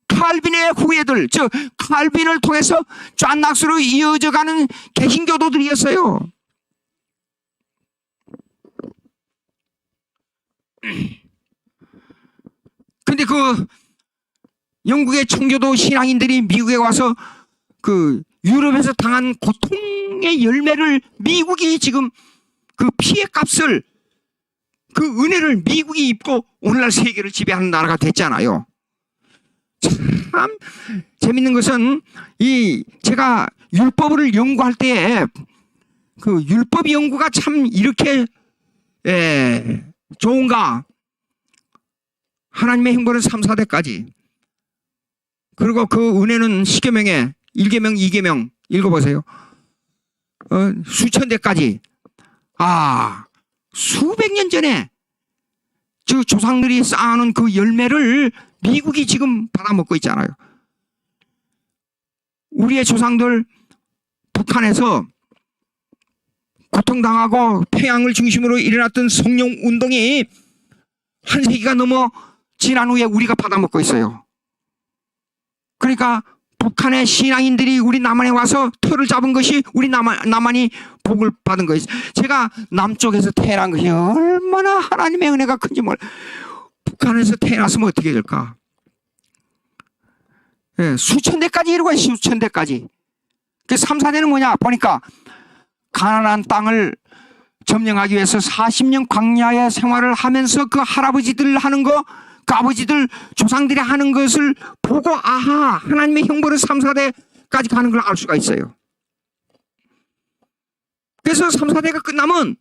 Speaker 1: 칼빈의 후예들, 즉 칼빈을 통해서 짠낙수로 이어져가는 개신교도들이었어요. 근데 그 영국의 청교도 신앙인들이 미국에 와서 그 유럽에서 당한 고통의 열매를 미국이 지금 그 피해 값을, 그 은혜를 미국이 입고 오늘날 세계를 지배하는 나라가 됐잖아요. 참 재밌는 것은 제가 율법을 연구할 때 그 율법 연구가 참 이렇게 좋은가. 하나님의 행보는 3, 4대까지. 그리고 그 은혜는 10계명에 1계명, 2계명 읽어보세요. 수천 대까지. 수백 년 전에 저 조상들이 쌓아놓은 그 열매를 미국이 지금 받아먹고 있잖아요. 우리의 조상들 북한에서 고통당하고 태양을 중심으로 일어났던 성령 운동이 한 세기가 넘어 지난 후에 우리가 받아먹고 있어요. 그러니까 북한의 신앙인들이 우리 남한에 와서 터를 잡은 것이 우리 남한이 복을 받은 거예요. 제가 남쪽에서 태어난 것이 얼마나 하나님의 은혜가 큰지 북한에서 태어났으면 어떻게 될까? 수천 대까지 이루고 있어요. 수천 대까지. 그 3, 4대는 뭐냐 보니까 가나안 땅을 점령하기 위해서 40년 광야의 생활을 하면서 그 할아버지들 하는 거, 그 아버지들 조상들이 하는 것을 보고 하나님의 형벌은 3, 4대까지 가는 걸 알 수가 있어요. 그래서 3, 4대가 끝나면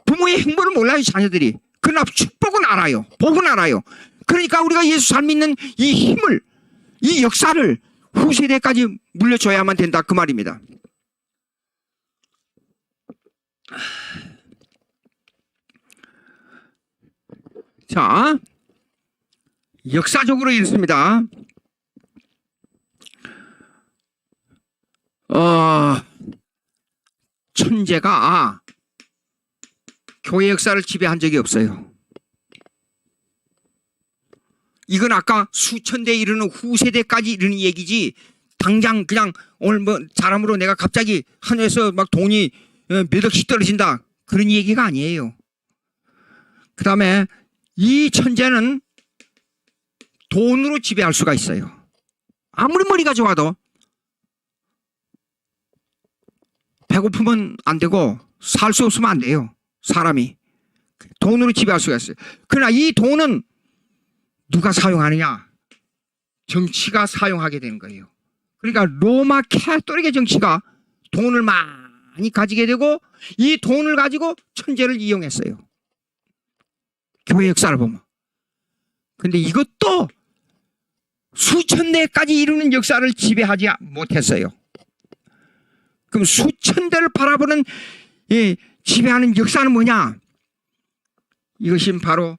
Speaker 1: 부모의 행보를 몰라요. 자녀들이. 그러나 축복은 알아요. 복은 알아요. 그러니까 우리가 예수 잘 믿는 이 힘을, 이 역사를 후세대까지 물려줘야만 된다, 그 말입니다. 자, 역사적으로 이렇습니다. 천재가 교회 역사를 지배한 적이 없어요. 이건 아까 수천 대 이르는 후세대까지 이르는 얘기지, 당장 그냥 오늘 사람으로 내가 갑자기 하늘에서 막 돈이 몇 억씩 떨어진다, 그런 얘기가 아니에요. 그 다음에 이 천재는 돈으로 지배할 수가 있어요. 아무리 머리가 좋아도 배고프면 안 되고 살 수 없으면 안 돼요. 사람이 돈으로 지배할 수가 있어요. 그러나 이 돈은 누가 사용하느냐? 정치가 사용하게 되는 거예요. 그러니까 로마 캐톨릭의 정치가 돈을 많이 가지게 되고 이 돈을 가지고 천재를 이용했어요. 교회 역사를 보면. 근데 이것도 수천 대까지 이루는 역사를 지배하지 못했어요. 그럼 수천 대를 바라보는 지배하는 역사는 뭐냐? 이것이 바로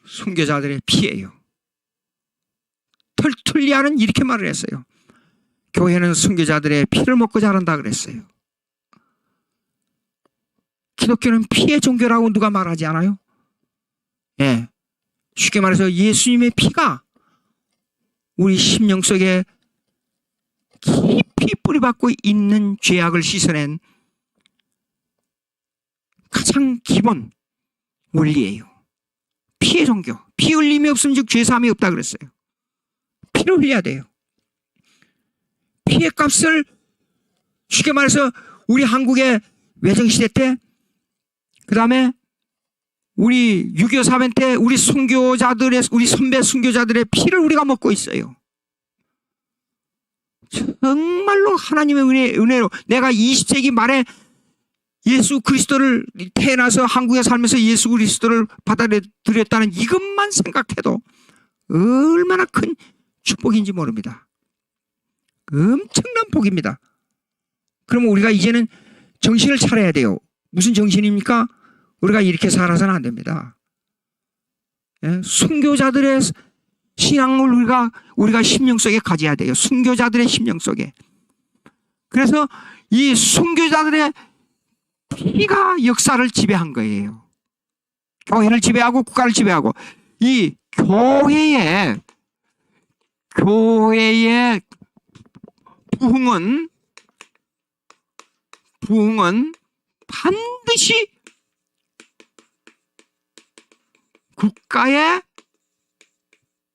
Speaker 1: 순교자들의 피예요. 털툴리아는 이렇게 말을 했어요. 교회는 순교자들의 피를 먹고 자란다 그랬어요. 기독교는 피의 종교라고 누가 말하지 않아요? 쉽게 말해서 예수님의 피가 우리 심령 속에 깊이 뿌리박고 있는 죄악을 씻어낸 가장 기본 원리예요. 피의 종교. 피 흘림이 없으면 즉 죄사함이 없다 그랬어요. 피를 흘려야 돼요. 피의 값을 쉽게 말해서 우리 한국의 외정시대 때, 그 다음에 우리 6.25 사변 때 우리 순교자들의, 우리 선배 순교자들의 피를 우리가 먹고 있어요. 정말로 하나님의 은혜로 내가 20세기 말에 예수 그리스도를 태어나서 한국에 살면서 예수 그리스도를 받아들였다는 이것만 생각해도 얼마나 큰 축복인지 모릅니다. 엄청난 복입니다. 그러면 우리가 이제는 정신을 차려야 돼요. 무슨 정신입니까? 우리가 이렇게 살아서는 안 됩니다. 순교자들의 신앙을 우리가 심령 속에 가져야 돼요. 순교자들의 심령 속에. 그래서 이 순교자들의 피가 역사를 지배한 거예요. 교회를 지배하고 국가를 지배하고 이 교회의 부흥은 반드시 국가의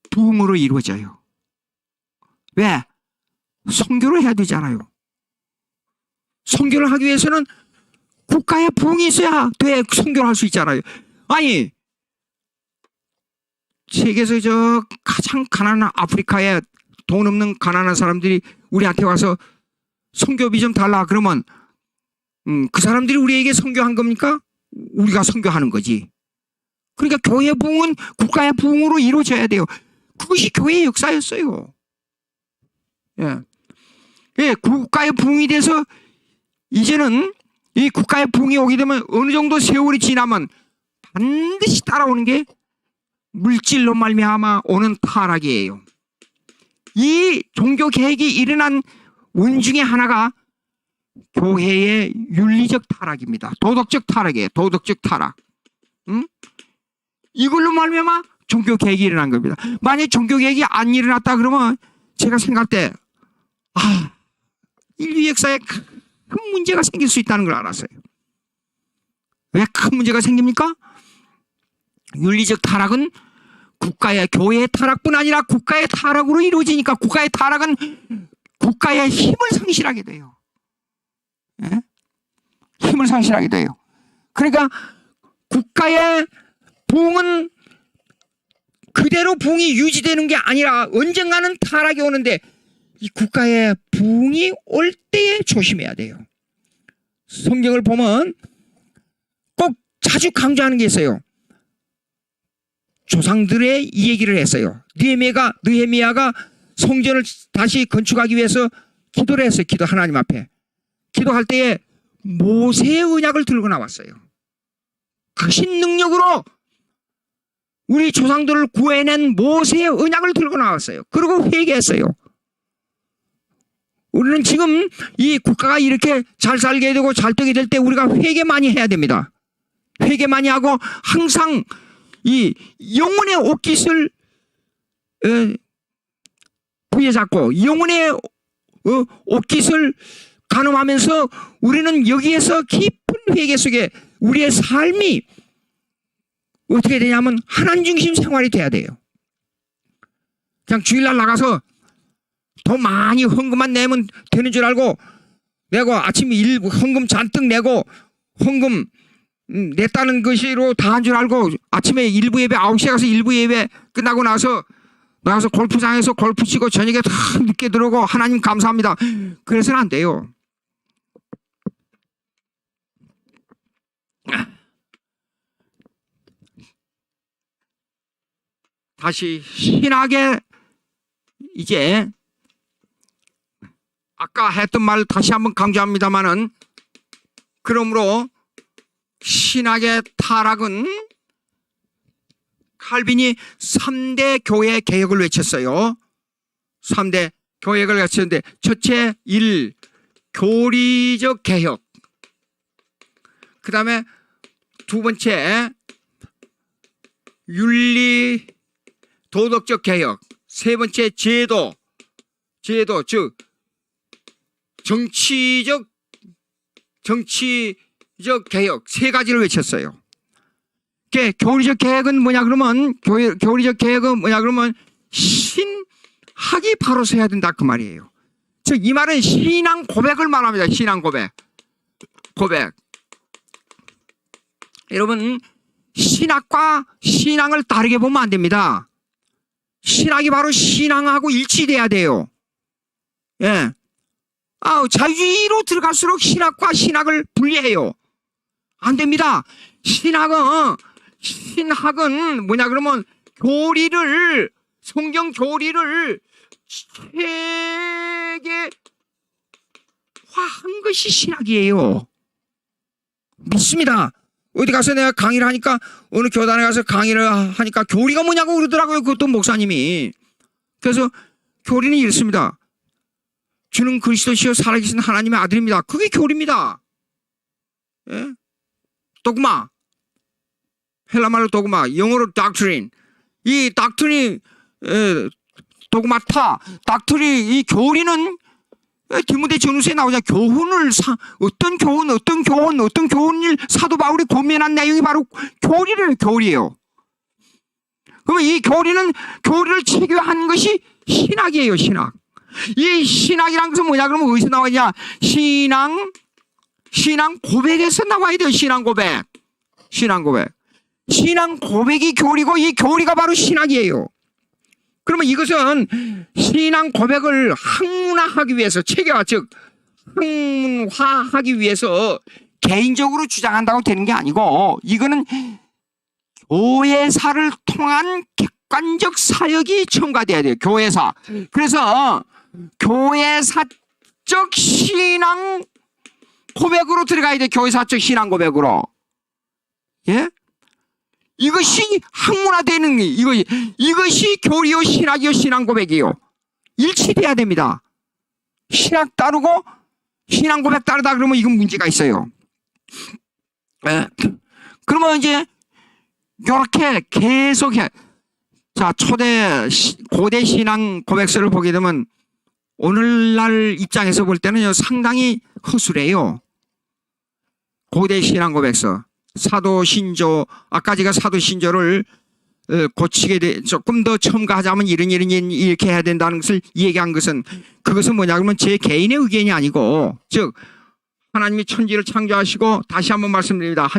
Speaker 1: 부흥으로 이루어져요. 왜? 선교를 해야 되잖아요. 선교를 하기 위해서는 국가의 부흥이 있어야 돼. 선교를 할 수 있잖아요. 아니, 세계에서 저 가장 가난한 아프리카에 돈 없는 가난한 사람들이 우리한테 와서 선교비 좀 달라 그러면 그 사람들이 우리에게 선교한 겁니까? 우리가 선교하는 거지. 그러니까 교회의 부흥은 국가의 부흥으로 이루어져야 돼요. 그것이 교회의 역사였어요. 예. 예, 국가의 부흥이 돼서 이제는 이 국가의 부흥이 오게 되면 어느 정도 세월이 지나면 반드시 따라오는 게 물질로 말미암아 오는 타락이에요. 이 종교 개혁이 일어난 원 중에 하나가 교회의 윤리적 타락입니다. 도덕적 타락이에요. 도덕적 타락. 이걸로 말미암아 종교 개혁이 일어난 겁니다. 만약 종교 개혁이 안 일어났다 그러면 제가 생각할 때 인류 역사에 큰 문제가 생길 수 있다는 걸 알았어요. 왜 큰 문제가 생깁니까? 윤리적 타락은 교회의 타락뿐 아니라 국가의 타락으로 이루어지니까 국가의 타락은 국가의 힘을 상실하게 돼요. 예? 힘을 상실하게 돼요. 그러니까 국가의 부흥은 그대로 부흥이 유지되는 게 아니라 언젠가는 타락이 오는데 이 국가의 부흥이 올 때에 조심해야 돼요. 성경을 보면 꼭 자주 강조하는 게 있어요. 조상들의 이 얘기를 했어요. 느헤미야가 성전을 다시 건축하기 위해서 기도를 했어요. 하나님 앞에. 기도할 때에 모세의 언약을 들고 나왔어요. 크신 능력으로 우리 조상들을 구해낸 모세의 언약을 들고 나왔어요. 그리고 회개했어요. 우리는 지금 이 국가가 이렇게 잘 살게 되고 잘 되게 될 때 우리가 회개 많이 해야 됩니다. 회개 많이 하고 항상 이 영혼의 옷깃을 부여잡고 영혼의 옷깃을 가늠하면서 우리는 여기에서 깊은 회개 속에 우리의 삶이 어떻게 되냐면 하나님 중심 생활이 돼야 돼요. 그냥 주일날 나가서 더 많이 헌금만 내면 되는 줄 알고 내고 아침에 헌금 잔뜩 내고 헌금 냈다는 것으로 다 한 줄 알고 아침에 일부 예배 9시에 가서 일부 예배 끝나고 나서 골프장에서 골프 치고 저녁에 다 늦게 들어오고 하나님 감사합니다. 그래서는 안 돼요. 다시 신학의 이제 아까 했던 말 다시 한번 강조합니다마는 그러므로 신학의 타락은 칼빈이 3대 교회 개혁을 외쳤어요. 3대 교역을 외쳤는데 첫째 1. 교리적 개혁, 그 다음에 두 번째 윤리 도덕적 개혁, 세 번째 제도 즉 정치적 개혁 세 가지를 외쳤어요. 교리적 개혁은 뭐냐 그러면 교리적 개혁은 뭐냐 그러면 신학이 바로 서야 된다 그 말이에요. 즉 이 말은 신앙 고백을 말합니다. 신앙 고백. 여러분 신학과 신앙을 다르게 보면 안 됩니다. 신학이 바로 신앙하고 일치돼야 돼요. 예. 자유주의로 들어갈수록 신학과 신학을 분리해요. 안 됩니다. 신학은 뭐냐 그러면 성경 교리를 체계화한 것이 신학이에요. 믿습니다. 어디 가서 내가 강의를 하니까 어느 교단에 가서 강의를 하니까 교리가 뭐냐고 그러더라고요. 그것도 목사님이. 그래서 교리는 이렇습니다. 주는 그리스도시요 살아계신 하나님의 아들입니다. 그게 교리입니다. 예? 도그마. 헬라말로 도그마. 영어로 doctrine. 이 doctrine이 도그마타. doctrine이 이 교리는 디모데 전후서에 나오자 교훈을 어떤 교훈을 사도 바울이 고민한 내용이 바로 교리예요. 그러면 이 교리를 체계화한 것이 신학이에요. 신학. 이 신학이란 것은 뭐냐? 그러면 어디서 나오냐? 신앙 고백에서 나와야 돼요. 신앙 고백. 신앙 고백이 교리고 이 교리가 바로 신학이에요. 그러면 이것은 신앙 고백을 학문화하기 위해서 체계화 즉 학문화하기 위해서 개인적으로 주장한다고 되는 게 아니고 이거는 교회사를 통한 객관적 사역이 첨가돼야 돼요. 교회사. 그래서 교회사적 신앙 고백으로 들어가야 돼요. 교회사적 신앙 고백으로. 예? 이것이 학문화되는 이것이 교리요 신학이요 신앙 고백이요. 일치돼야 됩니다. 신학 따르고 신앙 고백 따르다 그러면 이건 문제가 있어요. 예. 그러면 이제 이렇게 계속해. 자, 고대 신앙 고백서를 보게 되면 오늘날 입장에서 볼 때는 상당히 허술해요. 고대 신앙 고백서. 사도신조, 아까 제가 사도신조를 고치게 조금 더 첨가하자면 이렇게 해야 된다는 것을 얘기한 것은 그것은 뭐냐 그러면 제 개인의 의견이 아니고 즉 하나님이 천지를 창조하시고 다시 한번 말씀드립니다.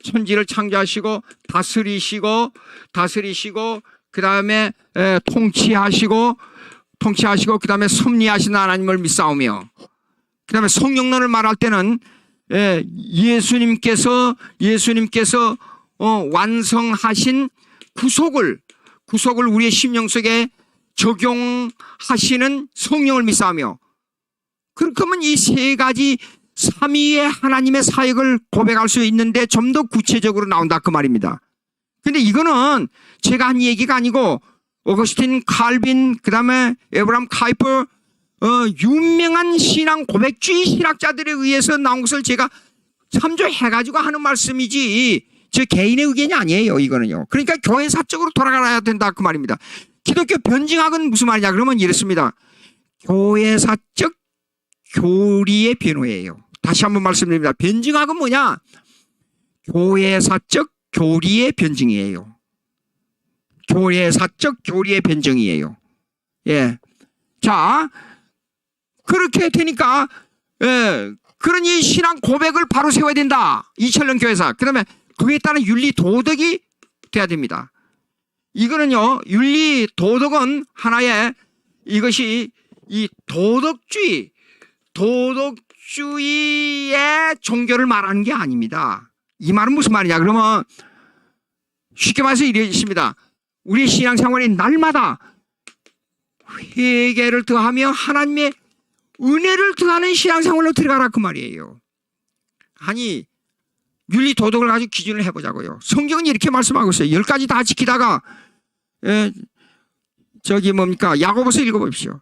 Speaker 1: 천지를 창조하시고 다스리시고 그 다음에 통치하시고 그 다음에 섭리하시는 하나님을 믿사오며 그 다음에 성령론을 말할 때는 예수님께서 완성하신 구속을 우리의 심령 속에 적용하시는 성령을 믿사오며 그렇다면 이 세 가지 삼위의 하나님의 사역을 고백할 수 있는데 좀 더 구체적으로 나온다 그 말입니다. 근데 이거는 제가 한 얘기가 아니고 어거스틴, 칼빈, 그 다음에 에브람 카이퍼 유명한 신앙 고백주의 신학자들에 의해서 나온 것을 제가 참조해가지고 하는 말씀이지 제 개인의 의견이 아니에요. 이거는요. 그러니까 교회사적으로 돌아가야 된다 그 말입니다. 기독교 변증학은 무슨 말이냐 그러면 이렇습니다. 교회사적 교리의 변호예요. 다시 한번 말씀드립니다. 변증학은 뭐냐? 교회사적 교리의 변증이에요. 교회사적 교리의 변증이에요. 예. 자, 그렇게 되니까, 그러니 신앙 고백을 바로 세워야 된다. 이철령 교회사. 그 다음에 그에 따른 윤리 도덕이 돼야 됩니다. 이거는요, 윤리 도덕은 하나의 이것이 이 도덕주의의 종교를 말하는 게 아닙니다. 이 말은 무슨 말이냐? 그러면 쉽게 말해서 이러십니다. 우리 신앙생활이 날마다 회개를 더하며 하나님의 은혜를 더하는 신앙생활로 들어가라 그 말이에요. 아니 윤리 도덕을 가지고 기준을 해보자고요. 성경은 이렇게 말씀하고 있어요. 10가지 다 지키다가 야고보서 읽어보십시오.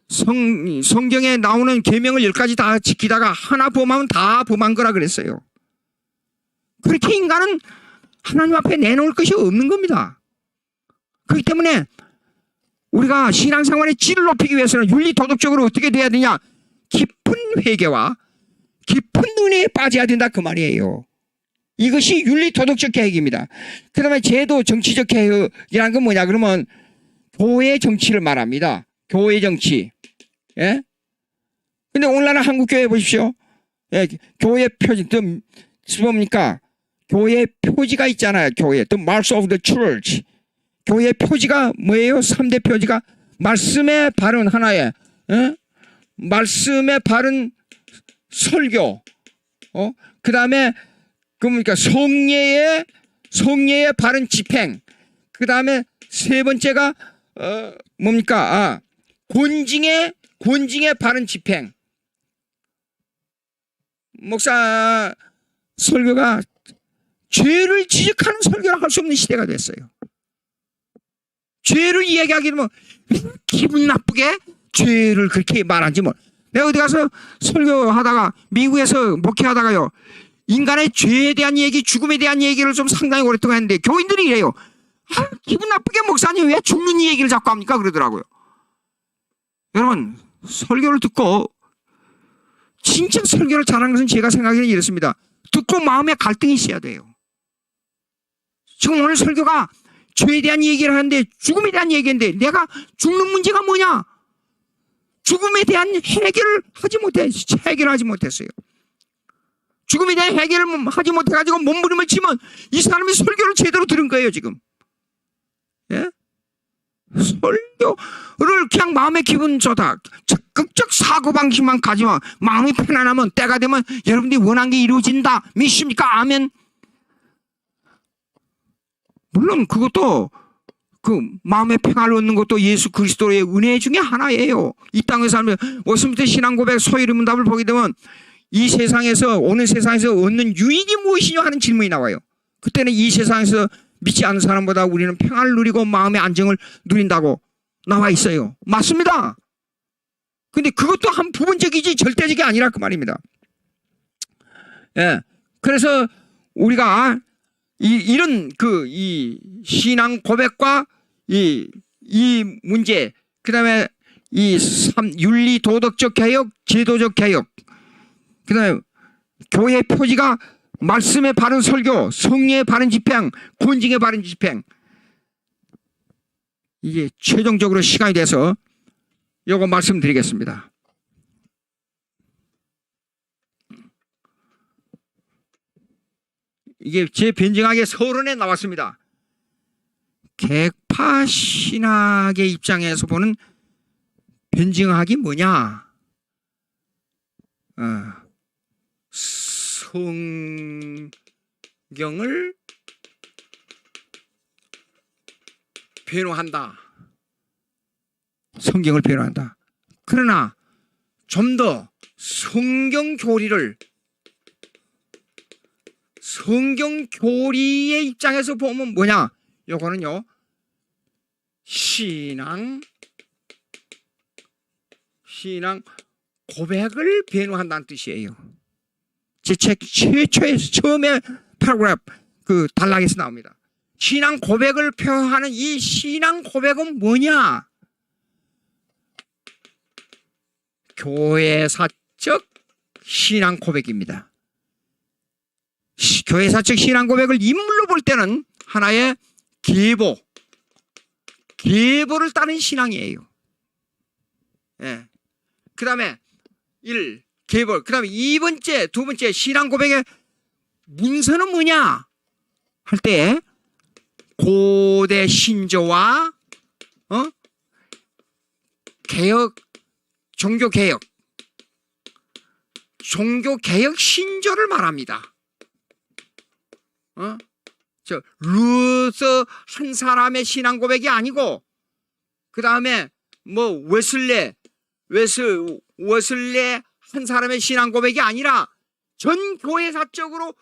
Speaker 1: 성경에 나오는 계명을 10가지 다 지키다가 하나 범하면 다 범한 거라 그랬어요. 그렇게 인간은 하나님 앞에 내놓을 것이 없는 겁니다. 그렇기 때문에 우리가 신앙생활의 질을 높이기 위해서는 윤리도덕적으로 어떻게 돼야 되냐? 깊은 회개와 깊은 은혜에 빠져야 된다 그 말이에요. 이것이 윤리도덕적 개혁입니다. 그 다음에 제도 정치적 개혁이라는 건 뭐냐 그러면 교회 정치를 말합니다. 교회 정치. 예? 근데 오늘날 한국교회 보십시오. 예, 교회 표지, 뭡니까? 교회 표지가 있잖아요. 교회. The Marks of the Church. 교회 표지가 뭐예요? 3대 표지가 말씀의 바른 하나에, 말씀의 바른 설교, 그 다음에, 그러니까 성례의 바른 집행, 그 다음에 세 번째가, 뭡니까? 권징의 바른 집행. 목사 설교가 죄를 지적하는 설교를 할 수 없는 시대가 됐어요. 죄를 이야기하기는 뭐 기분 나쁘게 죄를 그렇게 말하지 뭐. 내가 어디 가서 설교하다가 미국에서 목회하다가요, 인간의 죄에 대한 얘기, 죽음에 대한 얘기를 좀 상당히 오랫동안 했는데 교인들이 이래요. 아, 기분 나쁘게 목사님 왜 죽는 얘기를 자꾸 합니까? 그러더라고요. 여러분, 설교를 듣고 진짜 설교를 잘하는 것은 제가 생각하기는 이렇습니다. 듣고 마음에 갈등이 있어야 돼요. 지금 오늘 설교가 죄에 대한 얘기를 하는데 죽음에 대한 얘기인데 내가 죽는 문제가 뭐냐? 죽음에 대한 해결을 하지 못했어요. 죽음에 대한 해결을 하지 못해가지고 몸부림을 치면 이 사람이 설교를 제대로 들은 거예요, 지금. 예? 설교를 그냥 마음의 기분 좋다, 적극적 사고방식만 가지면 마음이 편안하면 때가 되면 여러분들이 원한 게 이루어진다. 믿습니까? 아멘. 물론 그것도 그 마음의 평화를 얻는 것도 예수 그리스도의 은혜 중에 하나예요. 이 땅에 살면 오늘부터 신앙 고백 소위를 문답을 보게 되면 이 세상에서, 오늘 세상에서 얻는 유익이 무엇이냐 하는 질문이 나와요. 그때는 이 세상에서 믿지 않는 사람보다 우리는 평안을 누리고 마음의 안정을 누린다고 나와 있어요. 맞습니다. 근데 그것도 한 부분적이지 절대적이 아니라 그 말입니다. 예. 그래서 우리가 이런 이 신앙 고백과 이 문제, 그 다음에 윤리 도덕적 개혁, 제도적 개혁, 그 다음에 교회 표지가 말씀의 바른 설교, 성령의 바른 집행, 권징의 바른 집행. 이게 최종적으로 시간이 돼서 요거 말씀드리겠습니다. 이게 제 변증학의 서론에 나왔습니다. 객파 신학의 입장에서 보는 변증학이 뭐냐? 성경을 변호한다. 성경을 변호한다. 그러나 좀 더 성경 교리를, 성경 교리의 입장에서 보면 뭐냐? 요거는요, 신앙 고백을 변호한다는 뜻이에요. 제 책 최초에 처음에 파라그래프 그 단락에서 나옵니다. 신앙 고백을 표현하는 이 신앙 고백은 뭐냐? 교회사적 신앙 고백입니다. 교회사적 신앙 고백을 인물로 볼 때는 하나의 계보를 따른 신앙이에요. 예. 그 다음에 계보. 그 다음에 두 번째 신앙 고백의 문서는 뭐냐? 할 때 고대 신조와 개혁, 종교개혁 신조를 말합니다. 루서 한 사람의 신앙 고백이 아니고, 그 다음에 뭐 웨슬레 한 사람의 신앙 고백이 아니라 전 교회사적으로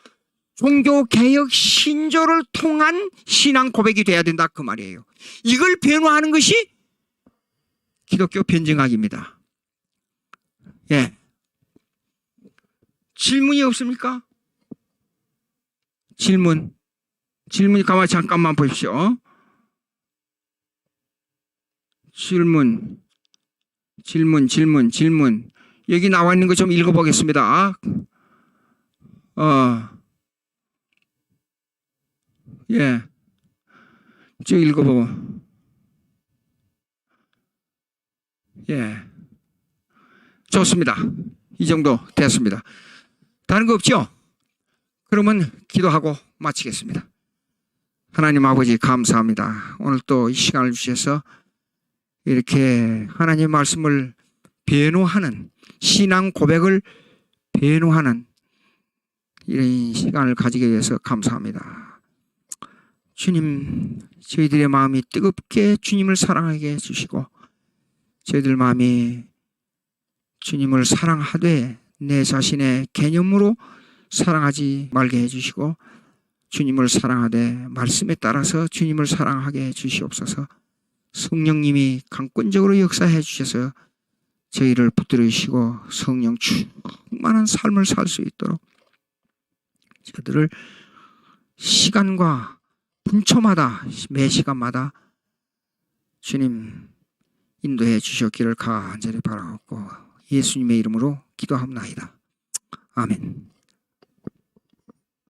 Speaker 1: 종교개혁 신조를 통한 신앙 고백이 돼야 된다, 그 말이에요. 이걸 변호하는 것이 기독교 변증학입니다. 예. 질문이 없습니까? 질문 가만히 잠깐만 보십시오. 질문. 여기 나와 있는 거 좀 읽어보겠습니다. 예. 쭉 읽어보고. 예. 좋습니다. 이 정도 됐습니다. 다른 거 없죠? 그러면 기도하고 마치겠습니다. 하나님 아버지 감사합니다. 오늘 또 이 시간을 주셔서 이렇게 하나님 말씀을 변호하는, 신앙 고백을 변호하는 이런 시간을 가지게 돼서 감사합니다. 주님, 저희들의 마음이 뜨겁게 주님을 사랑하게 해주시고, 저희들 마음이 주님을 사랑하되 내 자신의 개념으로 사랑하지 말게 해주시고, 주님을 사랑하되 말씀에 따라서 주님을 사랑하게 해 주시옵소서. 성령님이 강권적으로 역사해 주셔서 저희를 붙들으시고 성령 충만한 삶을 살 수 있도록 저들을 시간과 분초마다 매 시간마다 주님 인도해 주셨기를 간절히 바라옵고 예수님의 이름으로 기도합나이다. 아멘.